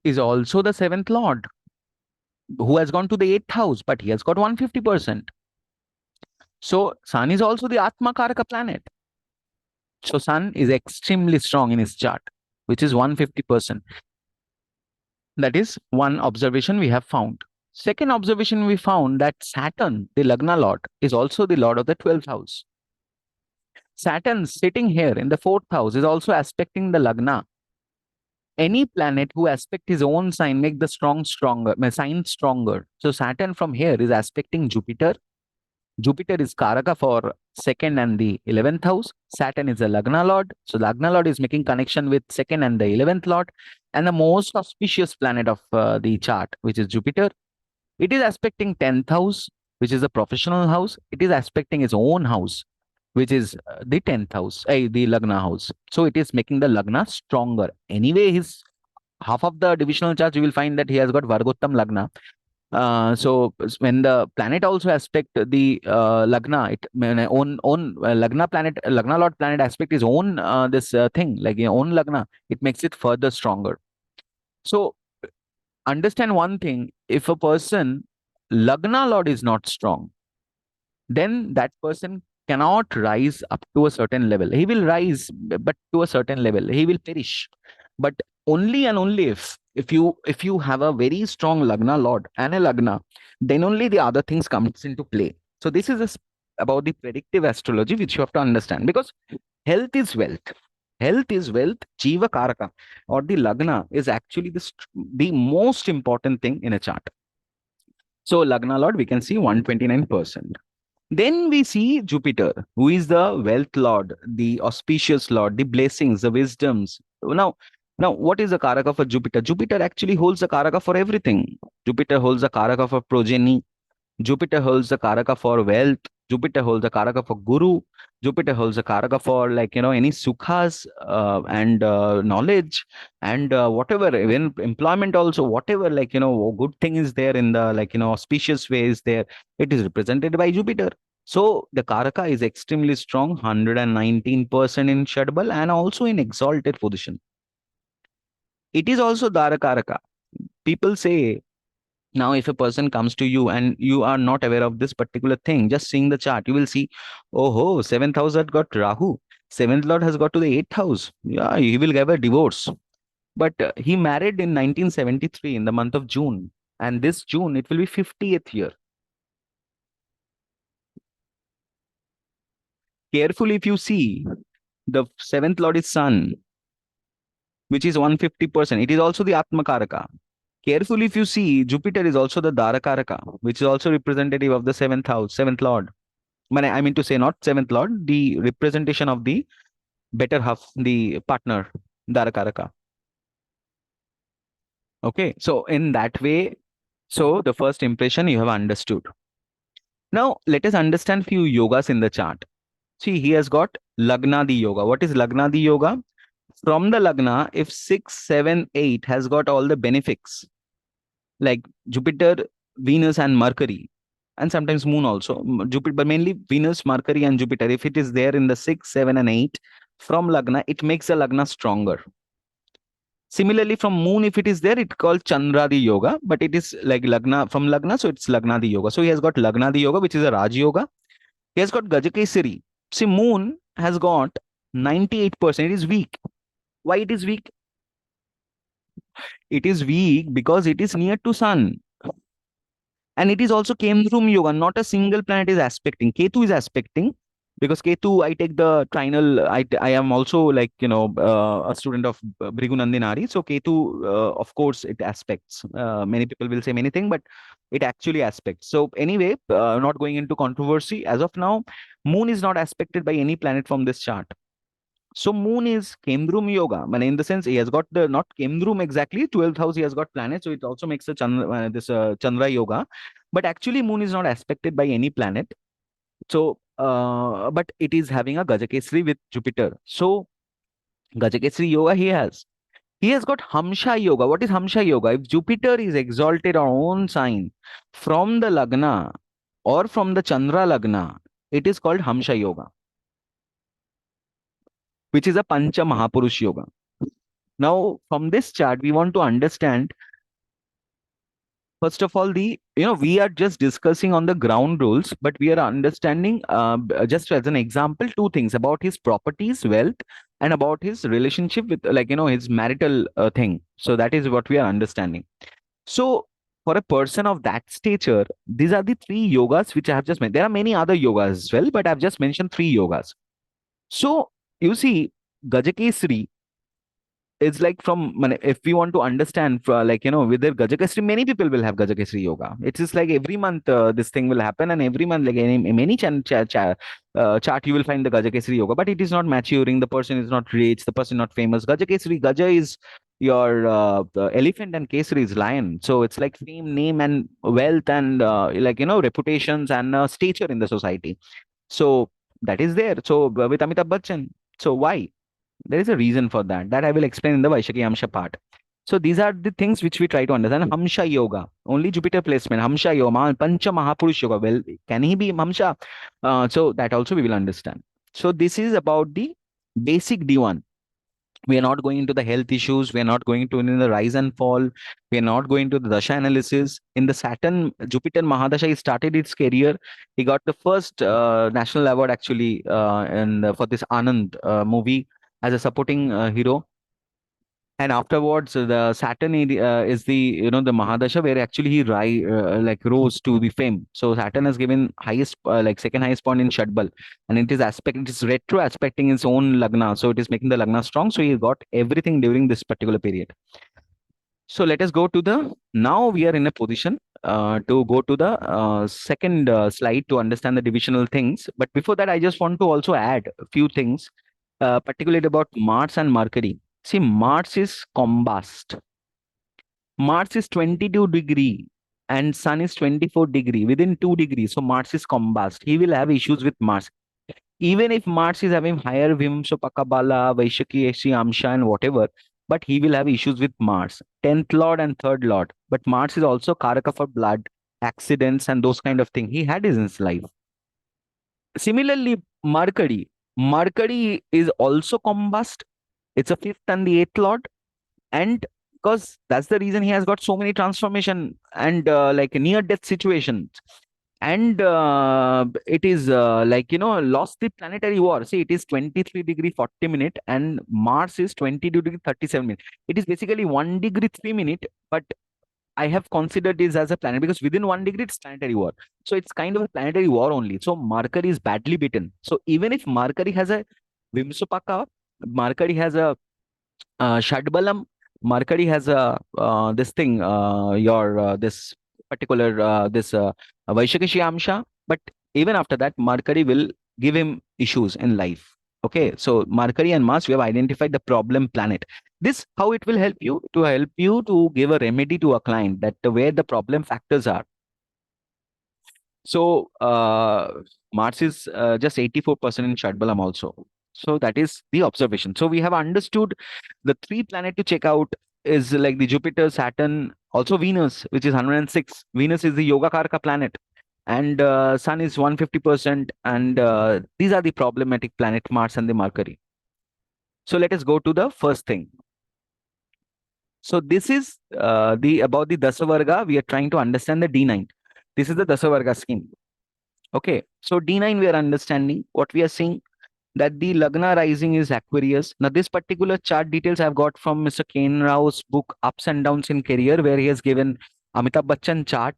is also the seventh lord who has gone to the eighth house, but he has got 150%. So sun is also the Atma Karaka planet. So sun is extremely strong in his chart, which is 150%. That is one observation we have found. Second observation, we found that Saturn, the Lagna Lord, is also the Lord of the 12th house. Saturn sitting here in the 4th house is also aspecting the Lagna. Any planet who aspect his own sign make the sign stronger. So Saturn from here is aspecting Jupiter. Jupiter is Karaka for second and the 11th house. Saturn is a Lagna Lord. So Lagna Lord is making connection with second and the 11th Lord. And the most auspicious planet of the chart, which is Jupiter, it is aspecting 10th house, which is the professional house. It is aspecting its own house, which is the 10th house, the Lagna house. So it is making the Lagna stronger. Anyway, his half of the divisional chart, you will find that he has got Vargottam Lagna. When the planet also aspect the Lagna, own Lagna planet, Lagna Lord planet aspect his own this thing, like your own Lagna, it makes it further stronger. So understand one thing: if a person Lagna Lord is not strong, then that person cannot rise up to a certain level. He will rise, but to a certain level, he will perish. But only and only if you have a very strong Lagna Lord and a Lagna, then only the other things comes into play. So this is about the predictive astrology, which you have to understand, because health is wealth. Health is wealth. Jiva Karaka or the Lagna is actually the most important thing in a chart. So Lagna Lord, we can see 129%. Then we see Jupiter, who is the wealth lord, the auspicious lord, the blessings, the wisdoms. Now, what is the Karaka for Jupiter? Jupiter actually holds the Karaka for everything. Jupiter holds the Karaka for progeny. Jupiter holds the Karaka for wealth. Jupiter holds the Karaka for Guru. Jupiter holds the Karaka for any sukhas and knowledge and whatever, even employment also, whatever good thing is there in the auspicious way is there. It is represented by Jupiter. So the Karaka is extremely strong, 119% in Shadbal and also in exalted position. It is also Dara Karaka. People say, now, if a person comes to you and you are not aware of this particular thing, just seeing the chart, you will see, oh, seventh house had got Rahu. Seventh Lord has got to the eighth house. Yeah, he will get a divorce. But he married in 1973 in the month of June. And this June, it will be 50th year. Carefully, if you see, the seventh Lord is Sun, which is 150%. It is also the Atmakaraka. Carefully, if you see, Jupiter is also the Darakaraka, which is also representative of the seventh house, seventh Lord. I mean to say, not seventh Lord, the representation of the better half, the partner, Darakaraka. Okay, so in that way, so the first impression you have understood. Now, let us understand few yogas in the chart. See, he has got Lagnadi Yoga. What is Lagnadi Yoga? From the Lagna, if 6, 7, 8 has got all the benefics, like Jupiter, Venus, and Mercury, and sometimes Moon also, Jupiter, but mainly Venus, Mercury, and Jupiter. If it is there in the 6, 7, and 8 from Lagna, it makes the Lagna stronger. Similarly, from Moon, if it is there, it's called Chandradi Yoga, but it is like Lagna from Lagna, so it's Lagnadi Yoga. So he has got Lagnadi Yoga, which is a Raj Yoga. He has got Gajakesari. See, Moon has got 98%. It is weak. Why it is weak? It is weak because it is near to Sun. And it is also Kendrum Yoga. Not a single planet is aspecting. Ketu is aspecting because Ketu, I take the trinal. I am also like, a student of Bhrigu Nandinari. So Ketu, of course, it aspects. Many people will say many things, but it actually aspects. So anyway, not going into controversy. As of now, Moon is not aspected by any planet from this chart. So Moon is Kendrum Yoga. And in the sense, he has got the not Kendrum exactly, 12th house, he has got planets. So it also makes a Chandra Yoga. But actually, Moon is not aspected by any planet. So, but it is having a Gajakesri with Jupiter. So, Gajakesri Yoga he has. He has got Hamsha Yoga. What is Hamsha Yoga? If Jupiter is exalted on own sign from the Lagna or from the Chandra Lagna, it is called Hamsha Yoga, which is a Pancha Mahapurush Yoga. Now, from this chart, we want to understand, first of all, we are just discussing on the ground rules, but we are understanding, just as an example, two things about his properties, wealth, and about his relationship with, his marital thing. So that is what we are understanding. So, for a person of that stature, these are the three yogas which I have just mentioned. There are many other yogas as well, but I've just mentioned three yogas. So, you see, Gajakesri, it's like if we want to understand with their Gajakasri, many people will have Gajakasri yoga. It's just like every month this thing will happen, and every month like many chart you will find the Gajakasri yoga, but it is not maturing. The person is not rich. The person is not famous. Gaja is your elephant, and Kesari is lion. So it's like fame, name, and wealth, and reputations and stature in the society. So that is there. So with Amitabh Bachchan. So why? There is a reason for that. That I will explain in the vaiseshikamsa part. So these are the things which we try to understand. Hamsha Yoga, only Jupiter placement. Hamsha Yoga, Pancha Mahapurush Yoga. Well, can he be Hamsha? So that also we will understand. So this is about the basic D1. We are not going into the health issues. We are not going to in the rise and fall. We are not going to the dasha analysis. In the Saturn Jupiter Mahadasha, he started its career. He got the first national award actually for this Anand movie as a supporting hero. And afterwards, the Saturn is the the Mahadasha where actually he rose to the fame. So Saturn has given highest second highest point in Shadbal, and it is retro aspecting its own Lagna, so it is making the Lagna strong. So he got everything during this particular period. So let us go to the now we are in a position to go to the second slide to understand the divisional things. But before that, I just want to also add a few things, particularly about Mars and Mercury. See, Mars is combust. Mars is 22 degree and Sun is 24 degree within 2 degrees. So Mars is combust. He will have issues with Mars. Even if Mars is having higher Vimsopaka Bala, vaiseshikamsa, and whatever, but he will have issues with Mars. 10th Lord and 3rd Lord. But Mars is also Karaka for blood, accidents, and those kind of things. He had in his life. Similarly, Mercury. Mercury is also combust. It's a 5th and the 8th Lord. And because that's the reason he has got so many transformation and near death situations. and it is lost the planetary war. See, it is 23 degree 40 minute, and Mars is 22 degree 37 minute. It is basically 1 degree 3 minute, but I have considered this as a planet because within 1 degree it's planetary war. So it's kind of a planetary war only. So Mercury is badly beaten. So even if Mercury has a Vimsopaka, Mercury has a Shadbalam, Mercury has a this thing, your this particular this vaiseshikamsa, but even after that, Mercury will give him issues in life. Okay, so Mercury and Mars, we have identified the problem planet. This how it will help you to give a remedy to a client, that where the problem factors are. So Mars is just 84% in Shadbalam also. So that is the observation. So we have understood the three planet to check out is like the Jupiter, Saturn, also Venus, which is 106. Venus is the Yoga Karaka planet, and Sun is 150%. And these are the problematic planet, Mars and the Mercury. So let us go to the first thing. So this is the about the Dasavarga. We are trying to understand the D9. This is the Dasavarga scheme. Okay, so D9 we are understanding what we are seeing, that the Lagna rising is Aquarius. Now, this particular chart details I've got from Mr. Kane Rao's book Ups and Downs in Career, where he has given Amitabh Bachchan chart.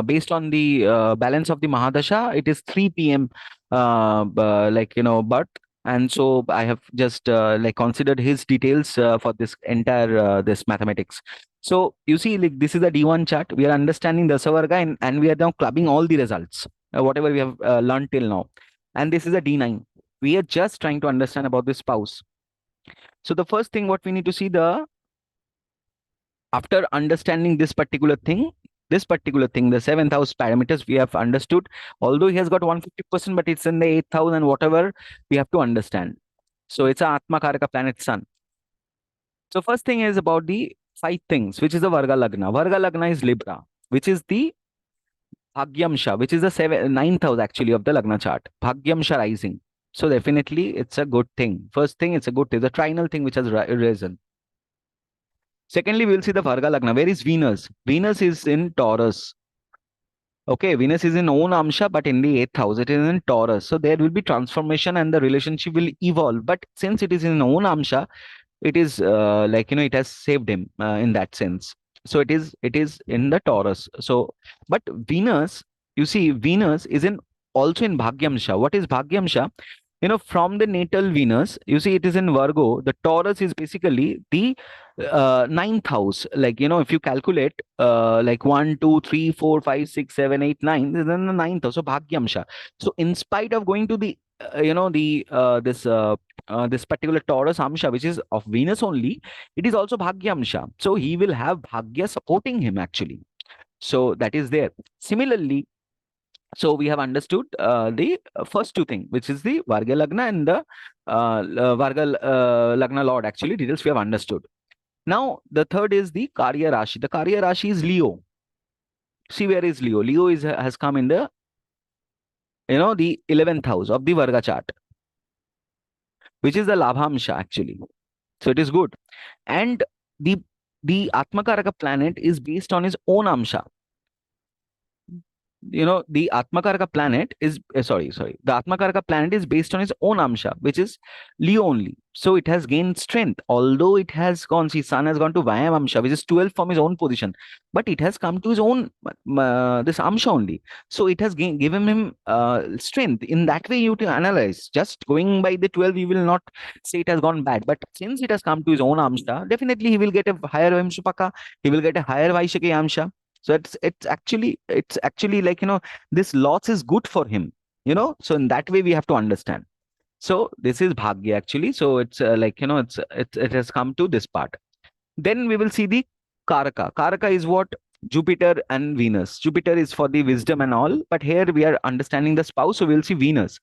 Based on the balance of the Mahadasha, it is 3 p.m. But and so I have just considered his details for this entire this mathematics. So you see, like this is the D1 chart. We are understanding the Savarga, and we are now clubbing all the results, whatever we have learned till now. And this is a D9. We are just trying to understand about the spouse. So the first thing what we need to see, after understanding this particular thing, the seventh house parameters we have understood. Although he has got 150%, but it's in the eighth house and whatever we have to understand. So it's a Atma Karaka planet Sun. So first thing is about the five things, which is the Varga Lagna. Varga Lagna is Libra, which is the Bhagyamsha, which is the ninth house actually of the Lagna chart. Bhagyamsha rising. So definitely it's a good thing. First thing, it's a good thing. The trinal thing which has risen. Secondly, we'll see the Varga Lagna. Where is Venus? Venus is in Taurus. Okay, Venus is in own Amsha, but in the eighth house, it is in Taurus. So there will be transformation and the relationship will evolve. But since it is in own Amsha, it is it has saved him in that sense. So it is in the Taurus. So but Venus, you see, Venus is in also in Bhagyamsha. What is Bhagyamsha? From the natal Venus, you see, it is in Virgo. The Taurus is basically the ninth house. If you calculate 1, 2, 3, 4, 5, 6, 7, 8, 9, this is in the ninth house. So Bhagyamsha. So in spite of going to the this particular Taurus Amsha, which is of Venus only, it is also Bhagyamsha. So he will have Bhagya supporting him actually. So that is there. Similarly, so we have understood the first two things, which is the Varga Lagna and the Varga Lagna Lord. Actually, details we have understood. Now, the third is the Karya Rashi. The Karya Rashi is Leo. See, where is Leo? Leo has come in the the 11th house of the Varga chart, which is the Labhamsha actually. So it is good. And the Atmakaraka planet is based on his own Amsha. The Atmakaraka planet is the Atmakaraka planet is based on its own Amsha, which is Leo only. So it has gained strength, although it has gone, see, Sun has gone to Vayam Amsha, which is 12 from his own position, but it has come to his own this Amsha only. So it has given him strength. In that way, you to analyze. Just going by the 12, you will not say it has gone bad. But since it has come to his own Amsha, definitely he will get a higher Vimsopaka, he will get a higher Vaishaki Amsha. So it's actually this loss is good for him. So in that way we have to understand. So this is Bhagya actually. So it's it has come to this part. Then we will see the Karaka. Karaka is what? Jupiter and Venus. Jupiter is for the wisdom and all, but here we are understanding the spouse. So we'll see Venus.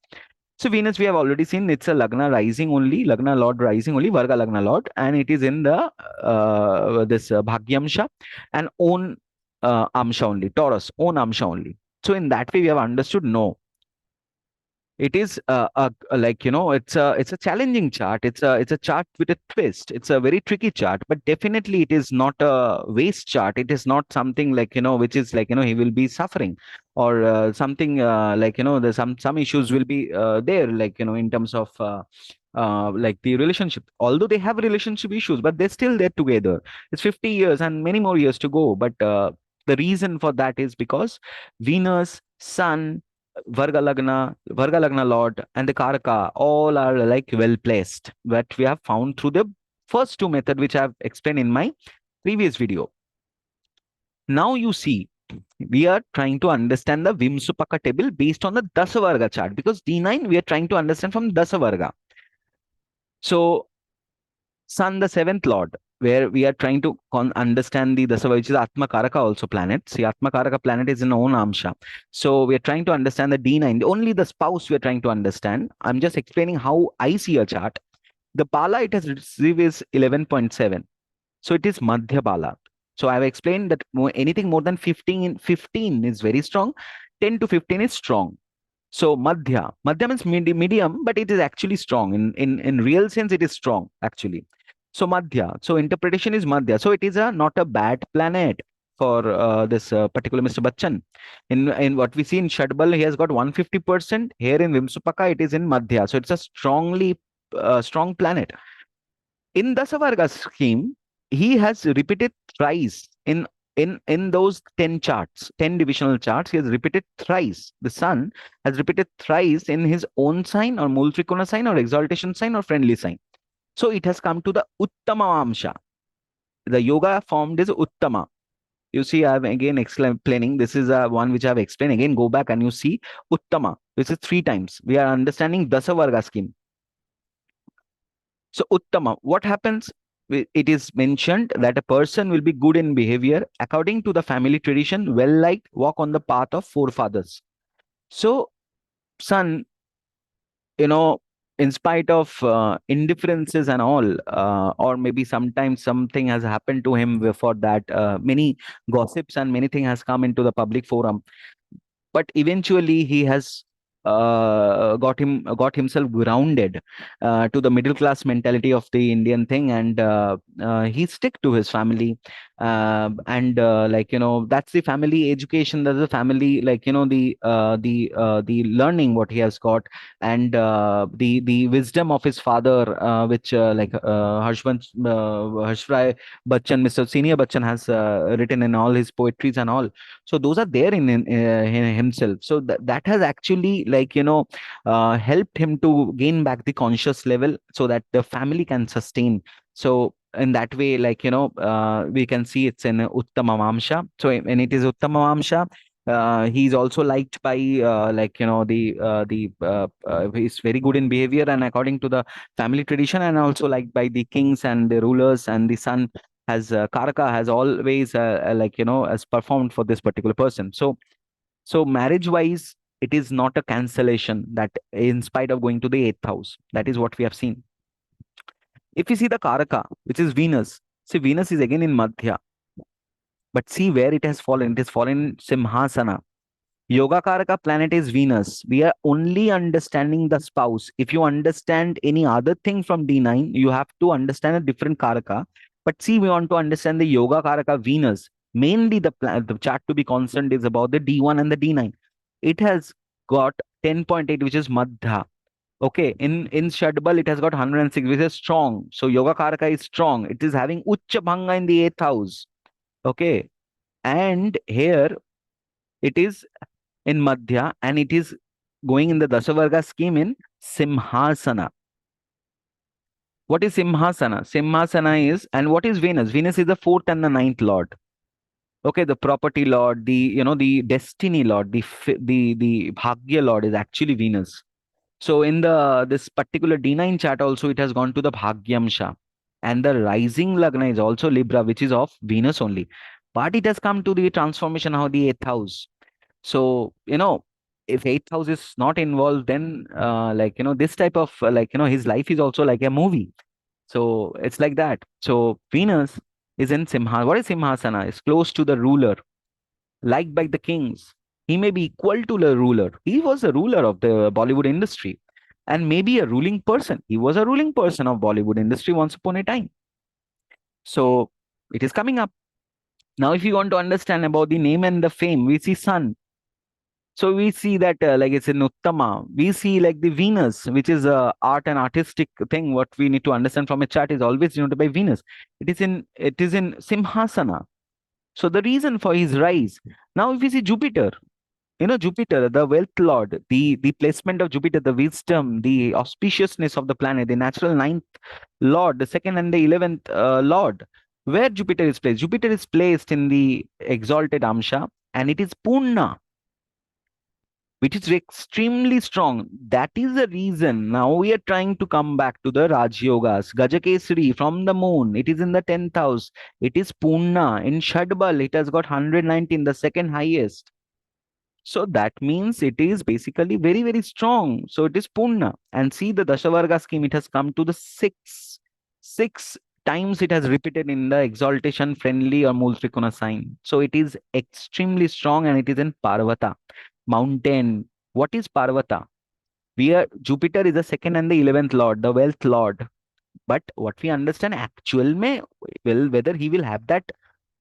So Venus we have already seen, it's a Lagna rising only, Lagna Lord rising only, Varga Lagna Lord, and it is in the this Bhagyamsha and own Amsha only, Taurus, own Amsha only. So in that way we have understood, no. It is like, it's a challenging chart. It's a chart with a twist. It's a very tricky chart, but definitely it is not a waste chart. It is not something like, which is like, he will be suffering, or something like, there's some issues will be there, like, in terms of like the relationship. Although they have relationship issues, but they're still there together. It's 50 years and many more years to go. But the reason for that is because Venus, Sun, Varga Lagna Lord, and the Karaka all are like well placed. That we have found through the first two method, which I've explained in my previous video. Now you see, we are trying to understand the Vimsopaka table based on the Dasavarga chart, because D9 we are trying to understand from Dasavarga. So Sun, the seventh lord, where we are trying to understand the Dasava, which is Atma Karaka also planet. See, Atma Karaka planet is in own Amsha. So we are trying to understand the D9. Only the spouse we are trying to understand. I'm just explaining how I see a chart. The Bala it has received is 11.7. So it is Madhya Bala. So I've explained that anything more than 15 is very strong. 10 to 15 is strong. So Madhya means medium, but it is actually strong. In real sense, it is strong actually. So Madhya. So interpretation is Madhya. So it is a not a bad planet for this particular Mr. Bachchan. In what we see in Shadbal, he has got 150%. Here in Vimsupaka, it is in Madhya. So it's a strong planet. In Dasavarga scheme, he has repeated thrice in those 10 charts, 10 divisional charts. He has repeated thrice. The sun has repeated thrice in his own sign, or Multrikona sign, or exaltation sign, or friendly sign. So it has come to the Uttama Amsha. The yoga formed is Uttama. You see, I'm again explaining. This is one which I've explained. Again, go back and you see Uttama, which is three times. We are understanding Dasavarga scheme. So, Uttama, what happens? It is mentioned that a person will be good in behavior according to the family tradition, well liked, walk on the path of forefathers. So, son, you know, in spite of indifferences and all, or maybe sometimes something has happened to him before that, many gossips and many things has come into the public forum, but eventually he has got himself grounded to the middle class mentality of the Indian thing, and he stick to his family, and like, that's the family education, that's the family, like, the learning what he has got, and the wisdom of his father, which like Harshrai Bachchan, Mr. Senior Bachchan has written in all his poetries and all. So those are there in himself. So that has actually, like, helped him to gain back the conscious level, so that the family can sustain. So in that way, like, we can see it's in Uttamamamsha. So when it is Uttamamamsha, he's also liked by like, he's very good in behavior and according to the family tradition, and also liked by the kings and the rulers, and the son has Karaka has always like, has performed for this particular person. So marriage wise, it is not a cancellation, that in spite of going to the eighth house. That is what we have seen. If you see the Karaka, which is Venus, see, Venus is again in Madhya, but see where it has fallen. It has fallen Simhasana. Yoga Karaka planet is Venus. We are only understanding the spouse. If you understand any other thing from D9, you have to understand a different Karaka. But see, we want to understand the Yoga Karaka Venus. Mainly, the chart to be concerned is about the D1 and the D9. It has got 10.8, which is Madhya. Okay, in Shadbal, it has got 106, which is strong. So Yoga Karaka is strong. It is having Ucha Bhanga in the eighth house. Okay, and here it is in Madhya, and it is going in the Dasavarga scheme in Simhasana. What is Simhasana? Simhasana is, and what is Venus? Venus is the fourth and the ninth lord. Okay, the property lord, the destiny lord, the Bhagya lord is actually Venus. So in the this particular D9 chart also, it has gone to the Bhagyamsha, and the rising Lagna is also Libra, which is of Venus only. But it has come to the transformation of the eighth house. So, if eighth house is not involved, then like, this type of like, his life is also like a movie. So it's like that. So Venus is in Simha. What is Simhasana? It's close to the ruler, liked by the kings. He may be equal to the ruler. He was a ruler of the Bollywood industry and maybe a ruling person. He was a ruling person of Bollywood industry once upon a time. So it is coming up. Now, if you want to understand about the name and the fame, we see Sun. So we see that like it's in Uttama. We see like the Venus, which is a art and artistic thing. What we need to understand from a chart is always denoted by Venus. It is in Simhasana. So the reason for his rise. Now, if we see Jupiter, Jupiter, the wealth lord, the placement of Jupiter, the wisdom, the auspiciousness of the planet, the natural ninth lord, the second and the 11th lord. Where Jupiter is placed? Jupiter is placed in the exalted Amsha, and it is Purna, which is extremely strong. That is the reason now we are trying to come back to the Raj Yogas. Gajakesari from the moon, it is in the 10th house. It is Purna. In Shadbal, it has got 119, the second highest. So that means it is basically very, very strong. So it is Purna. And see the Dashavarga scheme, it has come to the six times it has repeated in the exaltation friendly or Multrikona sign. So it is extremely strong and it is in Parvata, mountain. What is Parvata? Jupiter is the second and the 11th lord, the wealth lord. But what we understand actual may, well, whether he will have that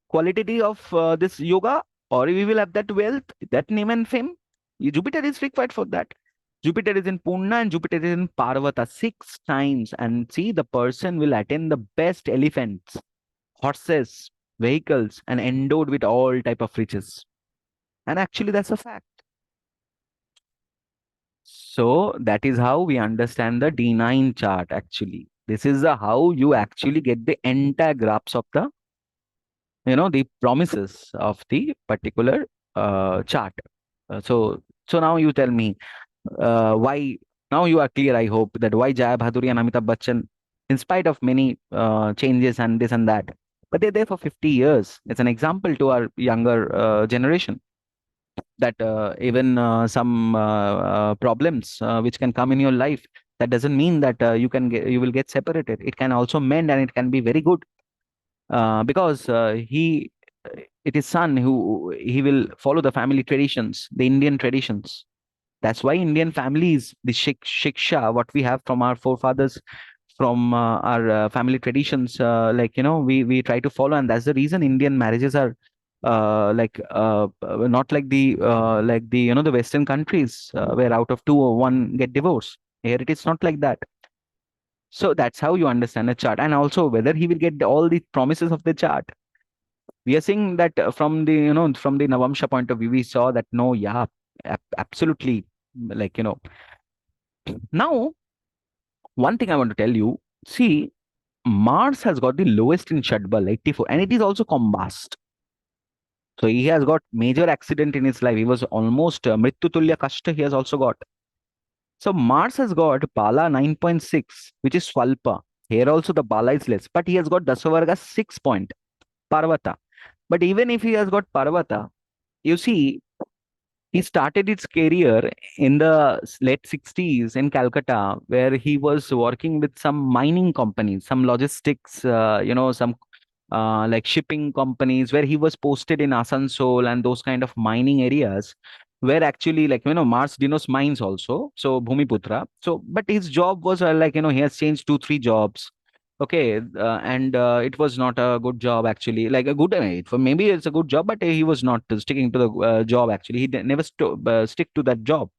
quality of this yoga, or we will have that wealth, that name and fame. Jupiter is required for that. Jupiter is in Purna and Jupiter is in Parvata 6 times. And see, the person will attain the best elephants, horses, vehicles, and endowed with all type of riches. And actually, that's a fact. So that is how we understand the D9 chart actually. This is how you actually get the entire graphs of the promises of the particular chart. So now you tell me why. Now you are clear, I hope, that why Jaya Bhaduri and Amitabh Bachchan, in spite of many changes and this and that, but they're there for 50 years. It's an example to our younger generation that even some problems which can come in your life, that doesn't mean that you will get separated. It can also mend and it can be very good because it is son who he will follow the family traditions, the Indian traditions. That's why Indian families, the shiksha, what we have from our forefathers, from our family traditions, we try to follow, and that's the reason Indian marriages are not like the the Western countries where out of two or one get divorced. Here it is not like that. So that's how you understand a chart, and also whether he will get all the promises of the chart. We are seeing that from the Navamsha point of view, we saw that no, yeah, absolutely, like now one thing I want to tell you. See, Mars has got the lowest in Shadbal, 84, and it is also combust. So he has got major accident in his life. He was almost Mrityutulya Kashta. He has also got. So Mars has got Bala 9.6, which is Swalpa. Here also the Bala is less, but he has got Dasavarga 6 point, Parvata. But even if he has got Parvata, you see, he started his career in the late 60s in Calcutta, where he was working with some mining companies, some logistics, some like shipping companies, where he was posted in Asansol and those kind of mining areas, where actually, Mars denotes mines also. So Bhumiputra. So, but his job was he has changed 2, 3 jobs. Okay, and it was not a good job actually. Like a good, for maybe it's a good job, but he was not sticking to the job actually. He never stick to that job.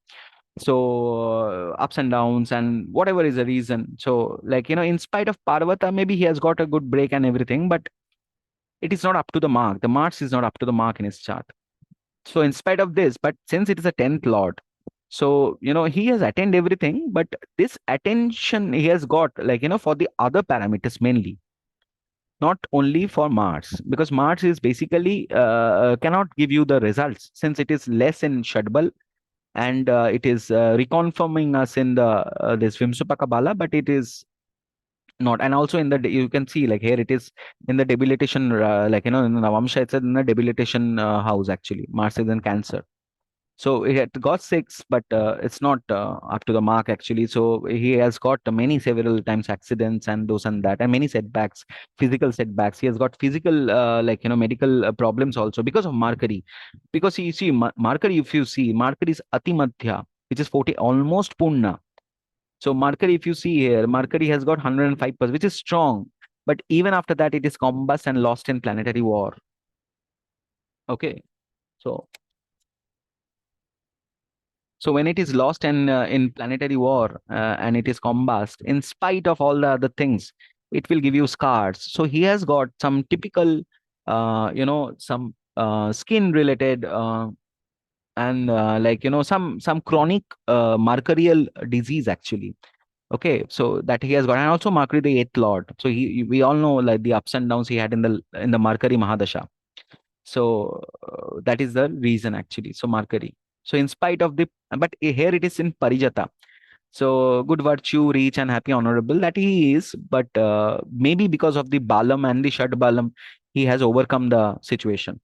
So ups and downs and whatever is the reason. So in spite of Parvata, maybe he has got a good break and everything, but it is not up to the mark. The Mars is not up to the mark in his chart. So in spite of this, but since it is a 10th lord, so he has attained everything, but this attention he has got for the other parameters mainly, not only for Mars, because Mars is basically cannot give you the results since it is less in Shadbal, and it is reconfirming us in the this Vimsopaka Bala, but it is not. And also in the you can see like here it is in the debilitation in the Navamsha, it's in the debilitation house actually. Mars is in Cancer. So he had got six, but it's not up to the mark actually. So he has got many several times accidents and those and that, and many setbacks, physical setbacks. He has got physical, medical problems also because of Mercury. Because you see, Mercury, if you see, Mercury is Atimadhya, which is 40, almost Punna. So Mercury, if you see here, Mercury has got 105%, which is strong. But even after that, it is combust and lost in planetary war. Okay. So So when it is lost in planetary war and it is combust, in spite of all the other things, it will give you scars. So he has got some typical, some skin related and some chronic mercurial disease actually. Okay, so that he has got, and also Mercury the eighth lord. So we all know like the ups and downs he had in the Mercury Mahadasha. So that is the reason actually. So Mercury. So in spite of the, but here it is in Parijata. So good virtue, rich and happy, honorable that he is, but maybe because of the Balam and the Shad Balam, he has overcome the situation.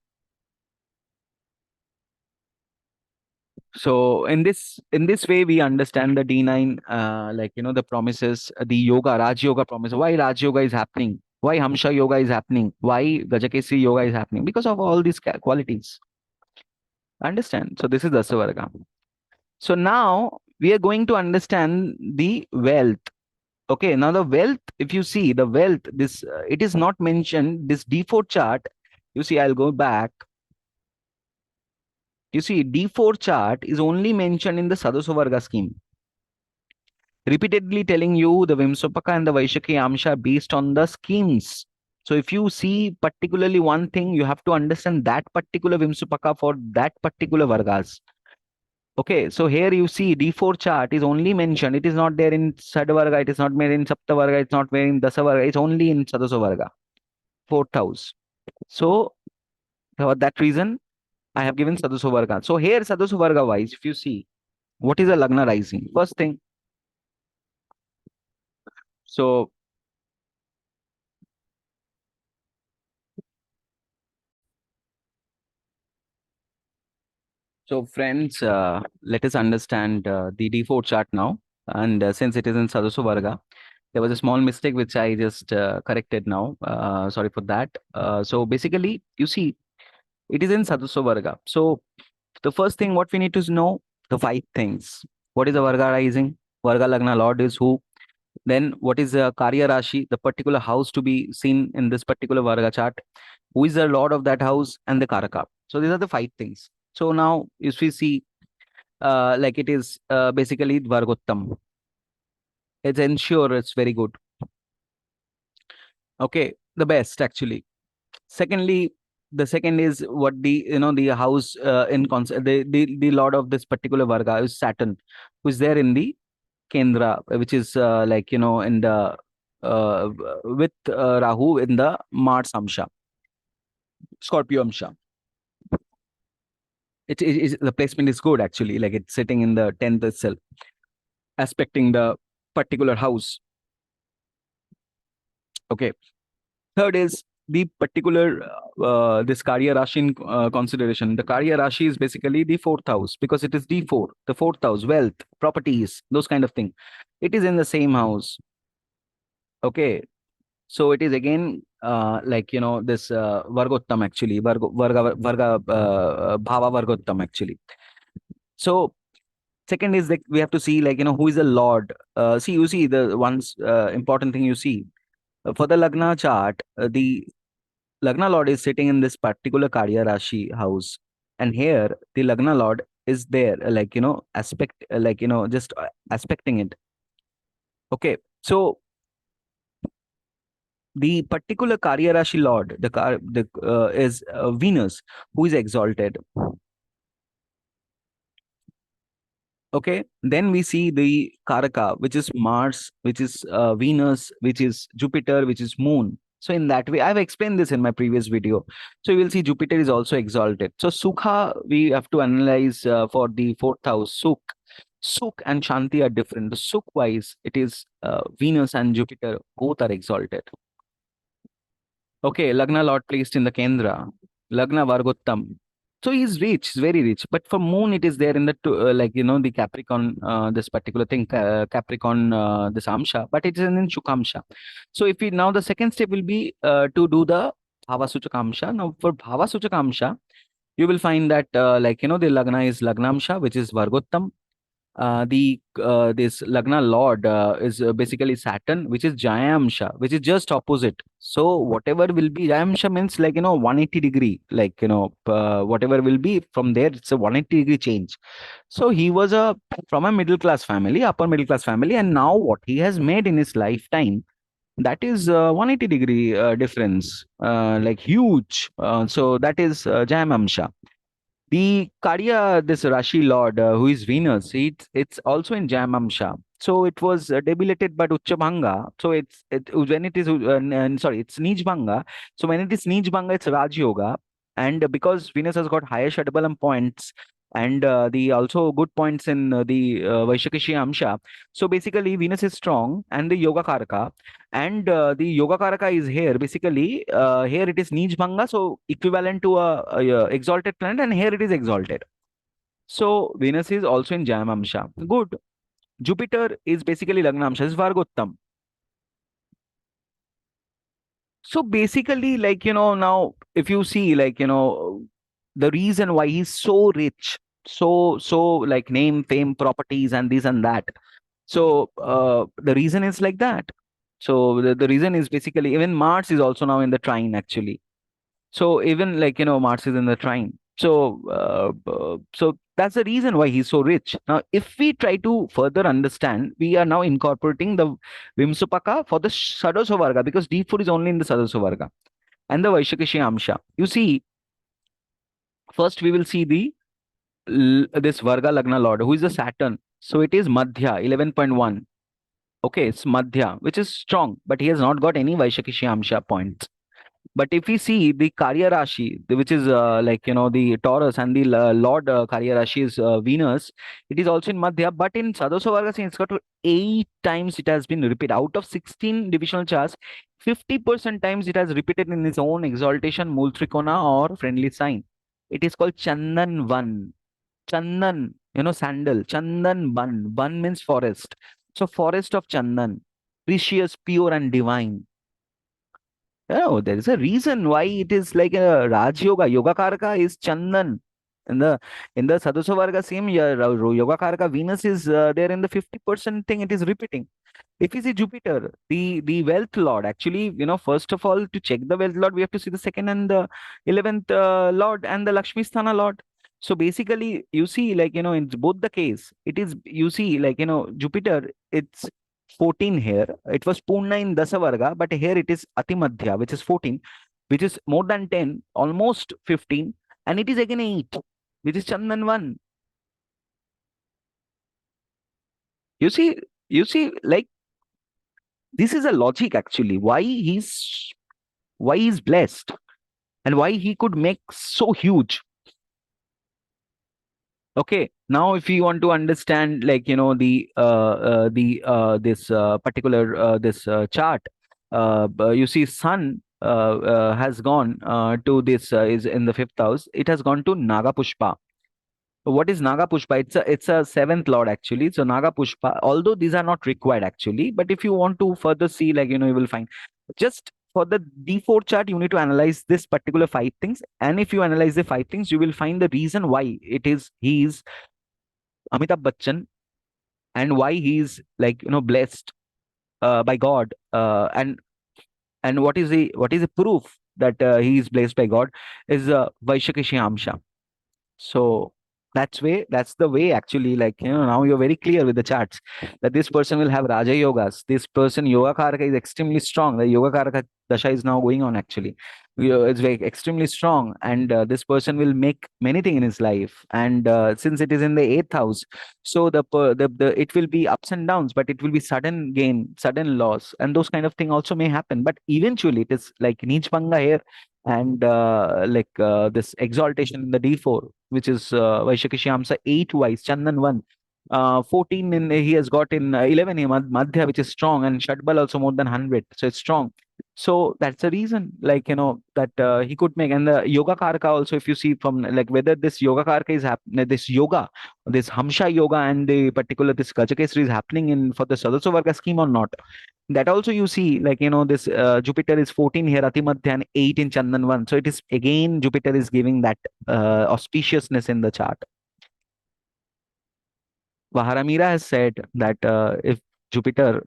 So in this way, we understand the D9, the promises, the yoga, Raj Yoga promise. Why Raj Yoga is happening? Why Hamsha Yoga is happening? Why Gajakesi Yoga is happening? Because of all these qualities. Understand? So this is Dasavarga. So now we are going to understand the wealth. Okay, now the wealth, if you see the wealth, this it is not mentioned. This D4 chart, you see, I'll go back. You see, D4 chart is only mentioned in the Sadasovarga scheme, repeatedly telling you the Vimsopaka and the vaiseshikamsa based on the schemes. So if you see particularly one thing, you have to understand that particular Vimsopaka for that particular Vargas. Okay, so here you see D4 chart is only mentioned. It is not there in Sadvarga, it is not made in Saptavarga, it's not made in Dasavarga, it's only in Sadasavarga, fourth house. So for that reason, I have given Sadasavarga. So here Sadasavarga wise, if you see, what is a Lagna rising? First thing, so so friends, let us understand the D4 chart now. And since it is in Sadasavarga, there was a small mistake which I just corrected now. Sorry for that. So basically, you see, it is in Saduso Varga. So the first thing what we need to know, the five things. What is a Varga rising? Varga Lagna Lord is who? Then what is a Karya Rashi, the particular house to be seen in this particular Varga chart? Who is the Lord of that house and the Karaka? So these are the five things. So now if we see like it is basically Vargottam. It's ensure it's very good. Okay, the best actually. Secondly, the second is what the house in concept the lord of this particular varga is Saturn, who is there in the Kendra, which is in the uh, with Rahu in the Mars Amsha, Scorpio Amsha. The placement is good actually, like it's sitting in the 10th itself, aspecting the particular house. Okay. Third is the particular this Karya Rashi in consideration. The Karya Rashi is basically the fourth house because it is D4, the fourth house, wealth, properties, those kind of thing. It is in the same house. Okay. So it is again this Vargottam actually, Varga Bhava Vargottam actually. So second is like we have to see who is the Lord. See, you see the one's important thing you see. For the Lagna chart, the Lagna Lord is sitting in this particular Karya Rashi house. And here, the Lagna Lord is there, just aspecting it. Okay. So the particular Karya Rashi Lord, is Venus, who is exalted. Okay. Then we see the Karaka, which is Mars, which is Venus, which is Jupiter, which is Moon. So in that way, I've explained this in my previous video. So you will see Jupiter is also exalted. So Sukha, we have to analyze for the fourth house. Sukh and Shanti are different. The Sukh wise, it is Venus and Jupiter, both are exalted. Okay, Lagna Lord placed in the Kendra. Lagna Vargottam. So he's rich, he's very rich. But for moon, it is there in the like the Capricorn, this particular thing, Capricorn, this Amsha, but it is in Shukamsha. So if we now the second step will be to do the Bhava Suchakamsha. Now for Bhava Suchakamsha, you will find that the Lagna is Lagnamsha, which is Vargottam. The this Lagna Lord is basically Saturn, which is Jayamsha, which is just opposite. So whatever will be Jayamsha means 180 degree, whatever will be from there, it's a 180-degree change. So he was a from a middle class family, upper middle class family, and now what he has made in his lifetime, that is 180-degree difference, like huge. So that is Jayamamsha. The Karya, this Rashi Lord, who is Venus, it's also in Jamamsha. So it was debilitated but Uchchabhanga. So when it is sorry, it's Nijbhanga. So when it is Nijbhanga, it's Raj Yoga. And because Venus has got higher Shadbalam points and the also good points in the Vaishakishi Amsha. So basically, Venus is strong and the Yoga Karaka. And the Yoga Karaka is here. Basically, here it is Nij Bhanga, so equivalent to a exalted planet, and here it is exalted. So Venus is also in Jayamamsha. Good. Jupiter is basically Lagnamsha, is Vargottam. So basically, now if you see, the reason why he's so rich, so like name, fame, properties, and this and that. So the reason is like that. So the reason is basically even Mars is also now in the trine actually. So even Mars is in the trine. So so that's the reason why he's so rich. Now, if we try to further understand, we are now incorporating the Vimsopaka for the Sadosa Varga because D4 is only in the Sadosa Varga and the Vaishakishi Amsha. You see, first we will see this Varga Lagna Lord, who is the Saturn. So it is Madhya, 11.1. Okay, it's Madhya, which is strong, but he has not got any Vaishakishi Amsha points. But if we see the Karya Rashi, which is the Taurus and the Lord Karya Rashi is Venus, it is also in Madhya, but in Sadosa Varga, it's got to 8 times it has been repeated. Out of 16 divisional charts, 50% times it has repeated in its own exaltation, Mul Trikona or friendly sign. It is called Chandan Van. Chandan, sandal. Chandan Ban. Ban means forest. So forest of Chandan, precious, pure, and divine. Oh, there is a reason why it is like a Raj Yoga. Yoga Karaka is Chandan. In the Sadosa Varga, same year, Yoga Karaka, Venus is there in the 50% thing, it is repeating. If you see Jupiter, the wealth lord, actually, first of all, to check the wealth lord, we have to see the second and the 11th lord and the Lakshmi Sthana lord. So basically, you see, in both the case, it is, you see, Jupiter, it's 14 here. It was Purna in Dasavarga, but here it is Atimadhya, which is 14, which is more than 10, almost 15, and it is again 8, which is Chandan 1. You see, this is a logic actually, why he's blessed and why he could make so huge. Okay, now if you want to understand, this particular this chart, you see Sun has gone to this is in the fifth house. It has gone to Naga Pushpa. What is Naga Pushpa? It's a seventh lord actually. So Naga Pushpa, although these are not required actually, but if you want to further see, you will find just for the D4 chart, you need to analyze this particular 5 things. And if you analyze the 5 things, you will find the reason why he is Amitabh Bachchan and why he is blessed by God. And what is the proof that he is blessed by God is Vaishakishi Amsha. So that's the way actually, now you're very clear with the charts that this person will have Raja Yogas. This person, Yoga Karaka, is extremely strong. The Yoga Karaka Dasha is now going on actually. It's very extremely strong, and this person will make many things in his life. And since it is in the eighth house, so the it will be ups and downs, but it will be sudden gain, sudden loss, and those kind of thing also may happen. But eventually, it is like Neech Panga here and this exaltation in the D4, which is Vaishakishi 8 wise, Chandan 1. 14 in he has got in 11 Madhya, which is strong, and Shadbal also more than 100. So it's strong. So that's the reason, like, that he could make. And the Yoga Karaka also, if you see from like whether this Yoga Karaka is happening, this yoga, this Hamsha Yoga and the particular this Gajakesari is happening in for the Sadasya Varga scheme or not. That also you see, like, this Jupiter is 14 here, Atimadhya, and 8 in Chandan 1. So it is again, Jupiter is giving that auspiciousness in the chart. Vaharamira has said that if Jupiter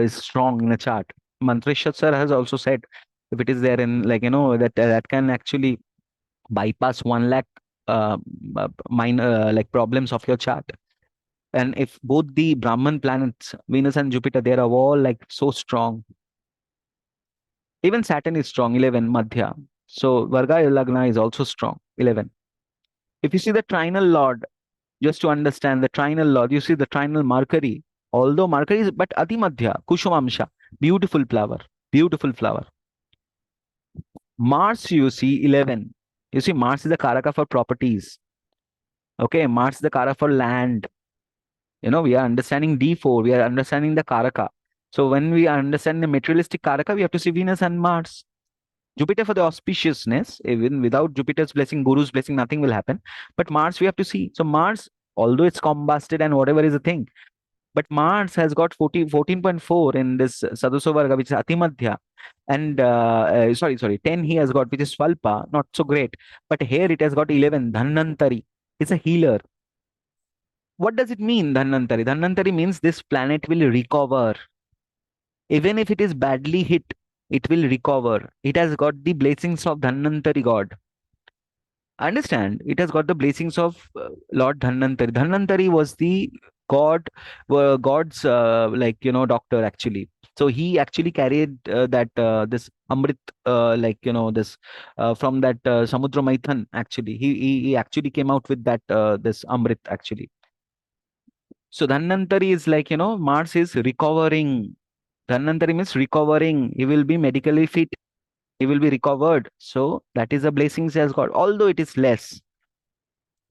is strong in a chart, Mantrishat sir has also said if it is there in, like, that can actually bypass 1 lakh uh, minor like problems of your chart. And if both the Brahman planets, Venus and Jupiter, they are all like so strong. Even Saturn is strong, 11 Madhya. So Varga Lagna is also strong, 11. If you see the trinal lord, just to understand the trinal lord, you see the trinal Mercury. Although Mercury is, but Ati Madhya, Kushumamsha, beautiful flower, beautiful flower. Mars, you see 11. You see, Mars is the Karaka for properties. Okay, Mars is the Karaka for land. We are understanding D4, we are understanding the Karaka. So when we understand the materialistic Karaka, we have to see Venus and Mars. Jupiter for the auspiciousness, even without Jupiter's blessing, Guru's blessing, nothing will happen. But Mars, we have to see. So Mars, although it's combusted and whatever is a thing, but Mars has got 14.4 in this Sadhusya Varga, which is Atimadhya. And sorry, 10 he has got, which is Swalpa, not so great. But here it has got 11, Dhanantari. It's a healer. What does it mean, Dhanantari? Dhanantari means this planet will recover. Even if it is badly hit, it will recover. It has got the blessings of Dhanantari God. Understand, it has got the blessings of Lord Dhanantari. Dhanantari was the god, god's doctor actually. So he actually carried that this Amrit, this from that Samudra Maithan. Actually, he actually came out with that this Amrit actually. So Dhanantari is like, Mars is recovering. Dhanantari means recovering. He will be medically fit. He will be recovered. So that is a blessings he has got, although it is less.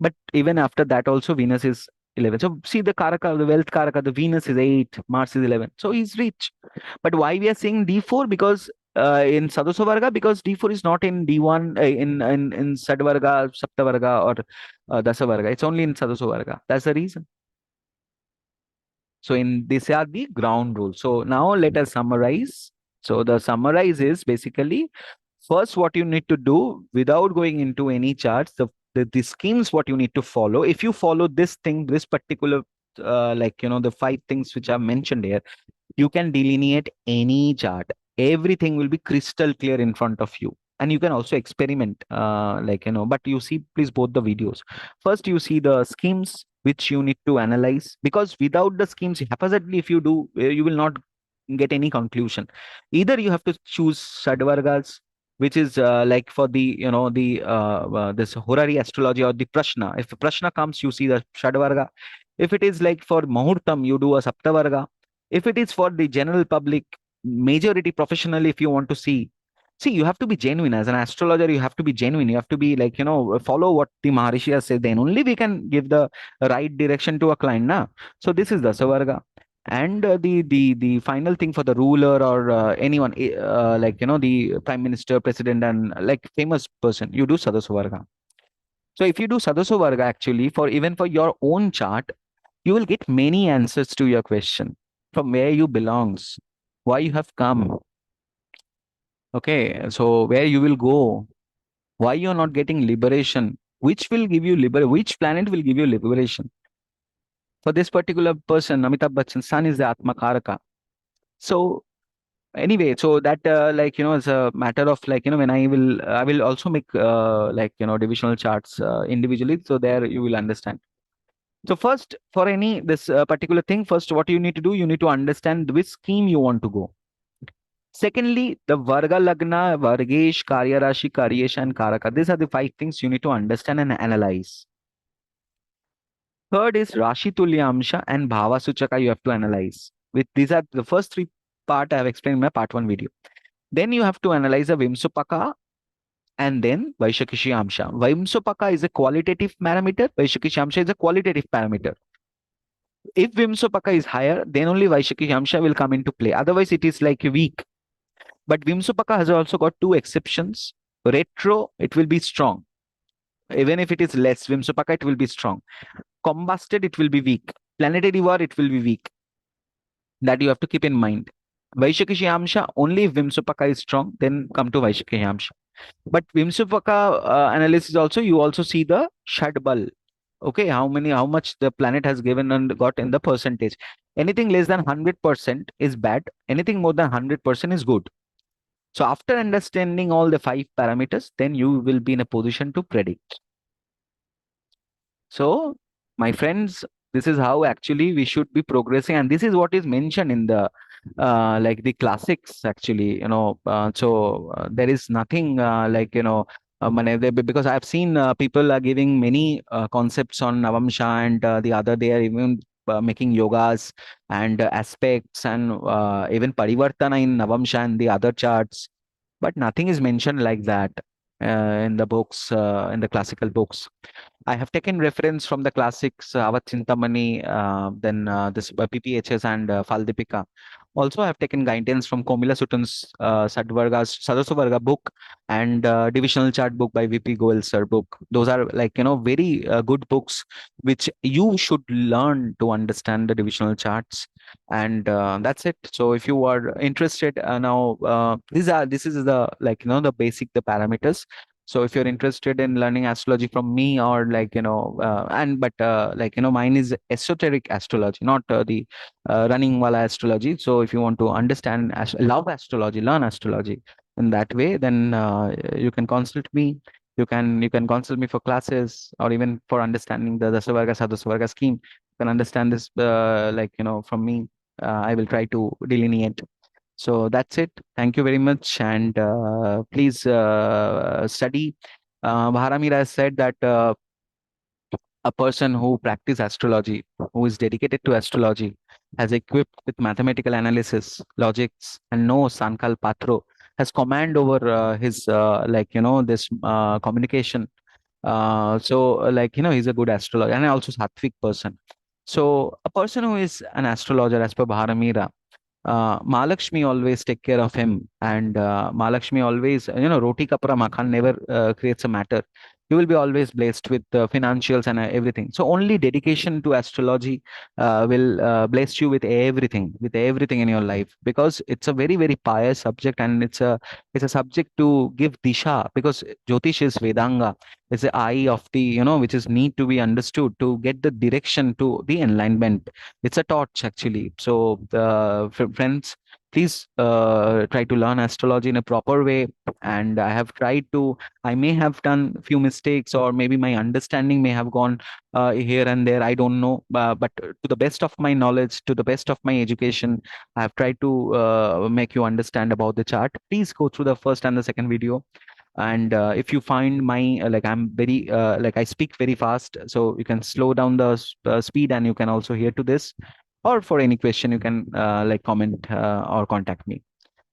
But even after that, also Venus is 11. So see the Karaka, the wealth Karaka, the Venus is 8, Mars is 11. So he's rich. But why we are saying D4? Because in Sadhusya Varga, because D4 is not in D1, in Sadvarga, Saptavarga, or Dasavarga. It's only in Sadhusya Varga. That's the reason. So in these are the ground rules. So now let us summarize. So the summarize is basically first what you need to do without going into any charts, the schemes what you need to follow. If you follow this thing, this particular the 5 things which I've mentioned here, you can delineate any chart. Everything will be crystal clear in front of you. And you can also experiment, but you see, please, both the videos. First, you see the schemes which you need to analyze, because without the schemes, haphazardly, if you do, you will not get any conclusion. Either you have to choose Sadvargas, which is like for the, this Horary astrology or the Prashna. If the Prashna comes, you see the Shadvarga. If it is like for Muhurtam, you do a Saptavarga. If it is for the general public, majority professional, if you want to see, you have to be genuine as an astrologer. You have to be genuine. You have to be like, follow what the Maharishi has said. Then only we can give the right direction to a client. Na? So this is the Savarga. And the final thing for the ruler or anyone, the prime minister, president, and like famous person, you do Sadhusya Varga. So if you do Sadhusya Varga, actually, for even for your own chart, you will get many answers to your question, from where you belongs, why you have come, okay, so where you will go, why you're not getting liberation, which will give you which planet will give you liberation. For this particular person, Amitabh Bachchan, sun is the Atma Karaka. So anyway, so that it's a matter of like, when I will also make divisional charts individually, so there you will understand. So first, for any this particular thing, first what you need to do, you need to understand which scheme you want to go. Secondly, the Varga Lagna, Vargesh, Karya Rashi, Karyesh, and Karaka. These are the 5 things you need to understand and analyze. Third is Rashi Tulya Amsha and Bhava Suchaka you have to analyze. With these are the first 3 part I have explained in my part 1 video. Then you have to analyze a Vimsopaka and then Vaiseshikamsa. Vimsopaka is a qualitative parameter, Vaiseshikamsa is a qualitative parameter. If Vimsopaka is higher, then only Vaiseshikamsa will come into play. Otherwise, it is like weak. But Vimsopaka has also got two exceptions. Retro, it will be strong. Even if it is less Vimsopaka, it will be strong. Combusted, it will be weak. Planetary war, it will be weak. That you have to keep in mind. Vaishakishyamsha, only if Vimsopaka is strong, then come to Vaishakishyamsha. But Vimsopaka analysis also, you also see the Shadbal. Okay, how much the planet has given and got in the percentage. Anything less than 100% is bad. Anything more than 100% is good. So after understanding all the five parameters, then you will be in a position to predict. So, my friends, this is how actually we should be progressing, and this is what is mentioned in the like the classics. Actually, there is nothing because I've seen people are giving many concepts on Navamsha, and the other they are even making yogas and aspects and even parivartana in Navamsha and the other charts, but nothing is mentioned like that in the books, in the classical books. I have taken reference from the classics, Avat Chintamani, then this PPHS and Faldipika. Also, I have taken guidance from Komila Sutton's Sadasvarga book and divisional chart book by VP Goel sir book. Those are very good books which you should learn to understand the divisional charts, and that's it. So if you are interested now, this is the the basic the parameters. So if you're interested in learning astrology from me, or mine is esoteric astrology, not the running wala astrology. So if you want to understand, love astrology, learn astrology in that way, then you can consult me. You can consult me for classes, or even for understanding the Dasavarga Sadhusvarga scheme. You can understand this from me. I will try to delineate. So that's it. Thank you very much. And please study. Bharamira has said that a person who practices astrology, who is dedicated to astrology, has equipped with mathematical analysis, logics, and knows Sankal Patro, has command over his this communication. He's a good astrologer and also Sattvic person. So a person who is an astrologer, as per Bharamira, Mahalakshmi always take care of him, and Mahalakshmi always, roti kapra makhan never creates a matter. You will be always blessed with financials and everything. So only dedication to astrology will bless you with everything in your life, because it's a very very pious subject, and it's a subject to give disha, because Jyotish is Vedanga. It's the eye of the which is need to be understood to get the direction to the enlightenment. It's a torch actually. So friends, please try to learn astrology in a proper way. And I may have done few mistakes, or maybe my understanding may have gone here and there, I don't know, but to the best of my knowledge, to the best of my education, I have tried to make you understand about the chart. Please go through the first and the second video. And if you find my I'm very I speak very fast, so you can slow down the speed, and you can also hear to this. Or for any question, you can comment or contact me.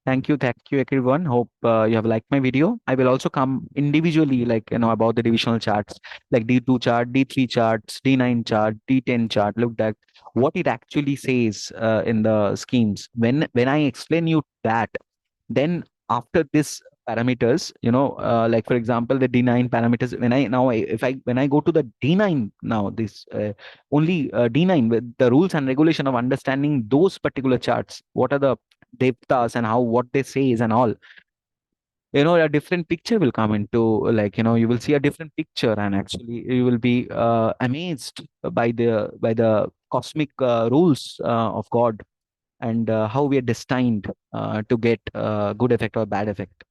Thank you everyone. Hope you have liked my video. I will also come individually, about the divisional charts, like D2 chart, D3 charts, D9 chart, D10 chart. Look at what it actually says in the schemes. When I explain you that, then after this parameters, for example, the D9 parameters, when I go to the D9 now, this only D9 with the rules and regulation of understanding those particular charts, what are the devtas and how what they say is and all, a different picture will come into, you will see a different picture, and actually you will be amazed by the cosmic rules of God, and how we are destined to get good effect or bad effect,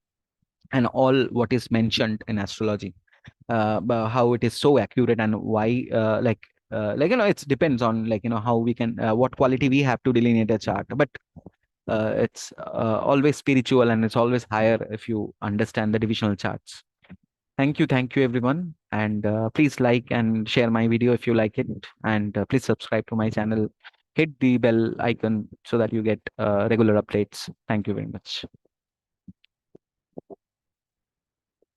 and all what is mentioned in astrology, but how it is so accurate, and why it depends on how we can what quality we have to delineate a chart. But it's always spiritual, and it's always higher if you understand the divisional charts. Thank you everyone, and please like and share my video if you like it, and please subscribe to my channel. Hit the bell icon so that you get regular updates. Thank you very much.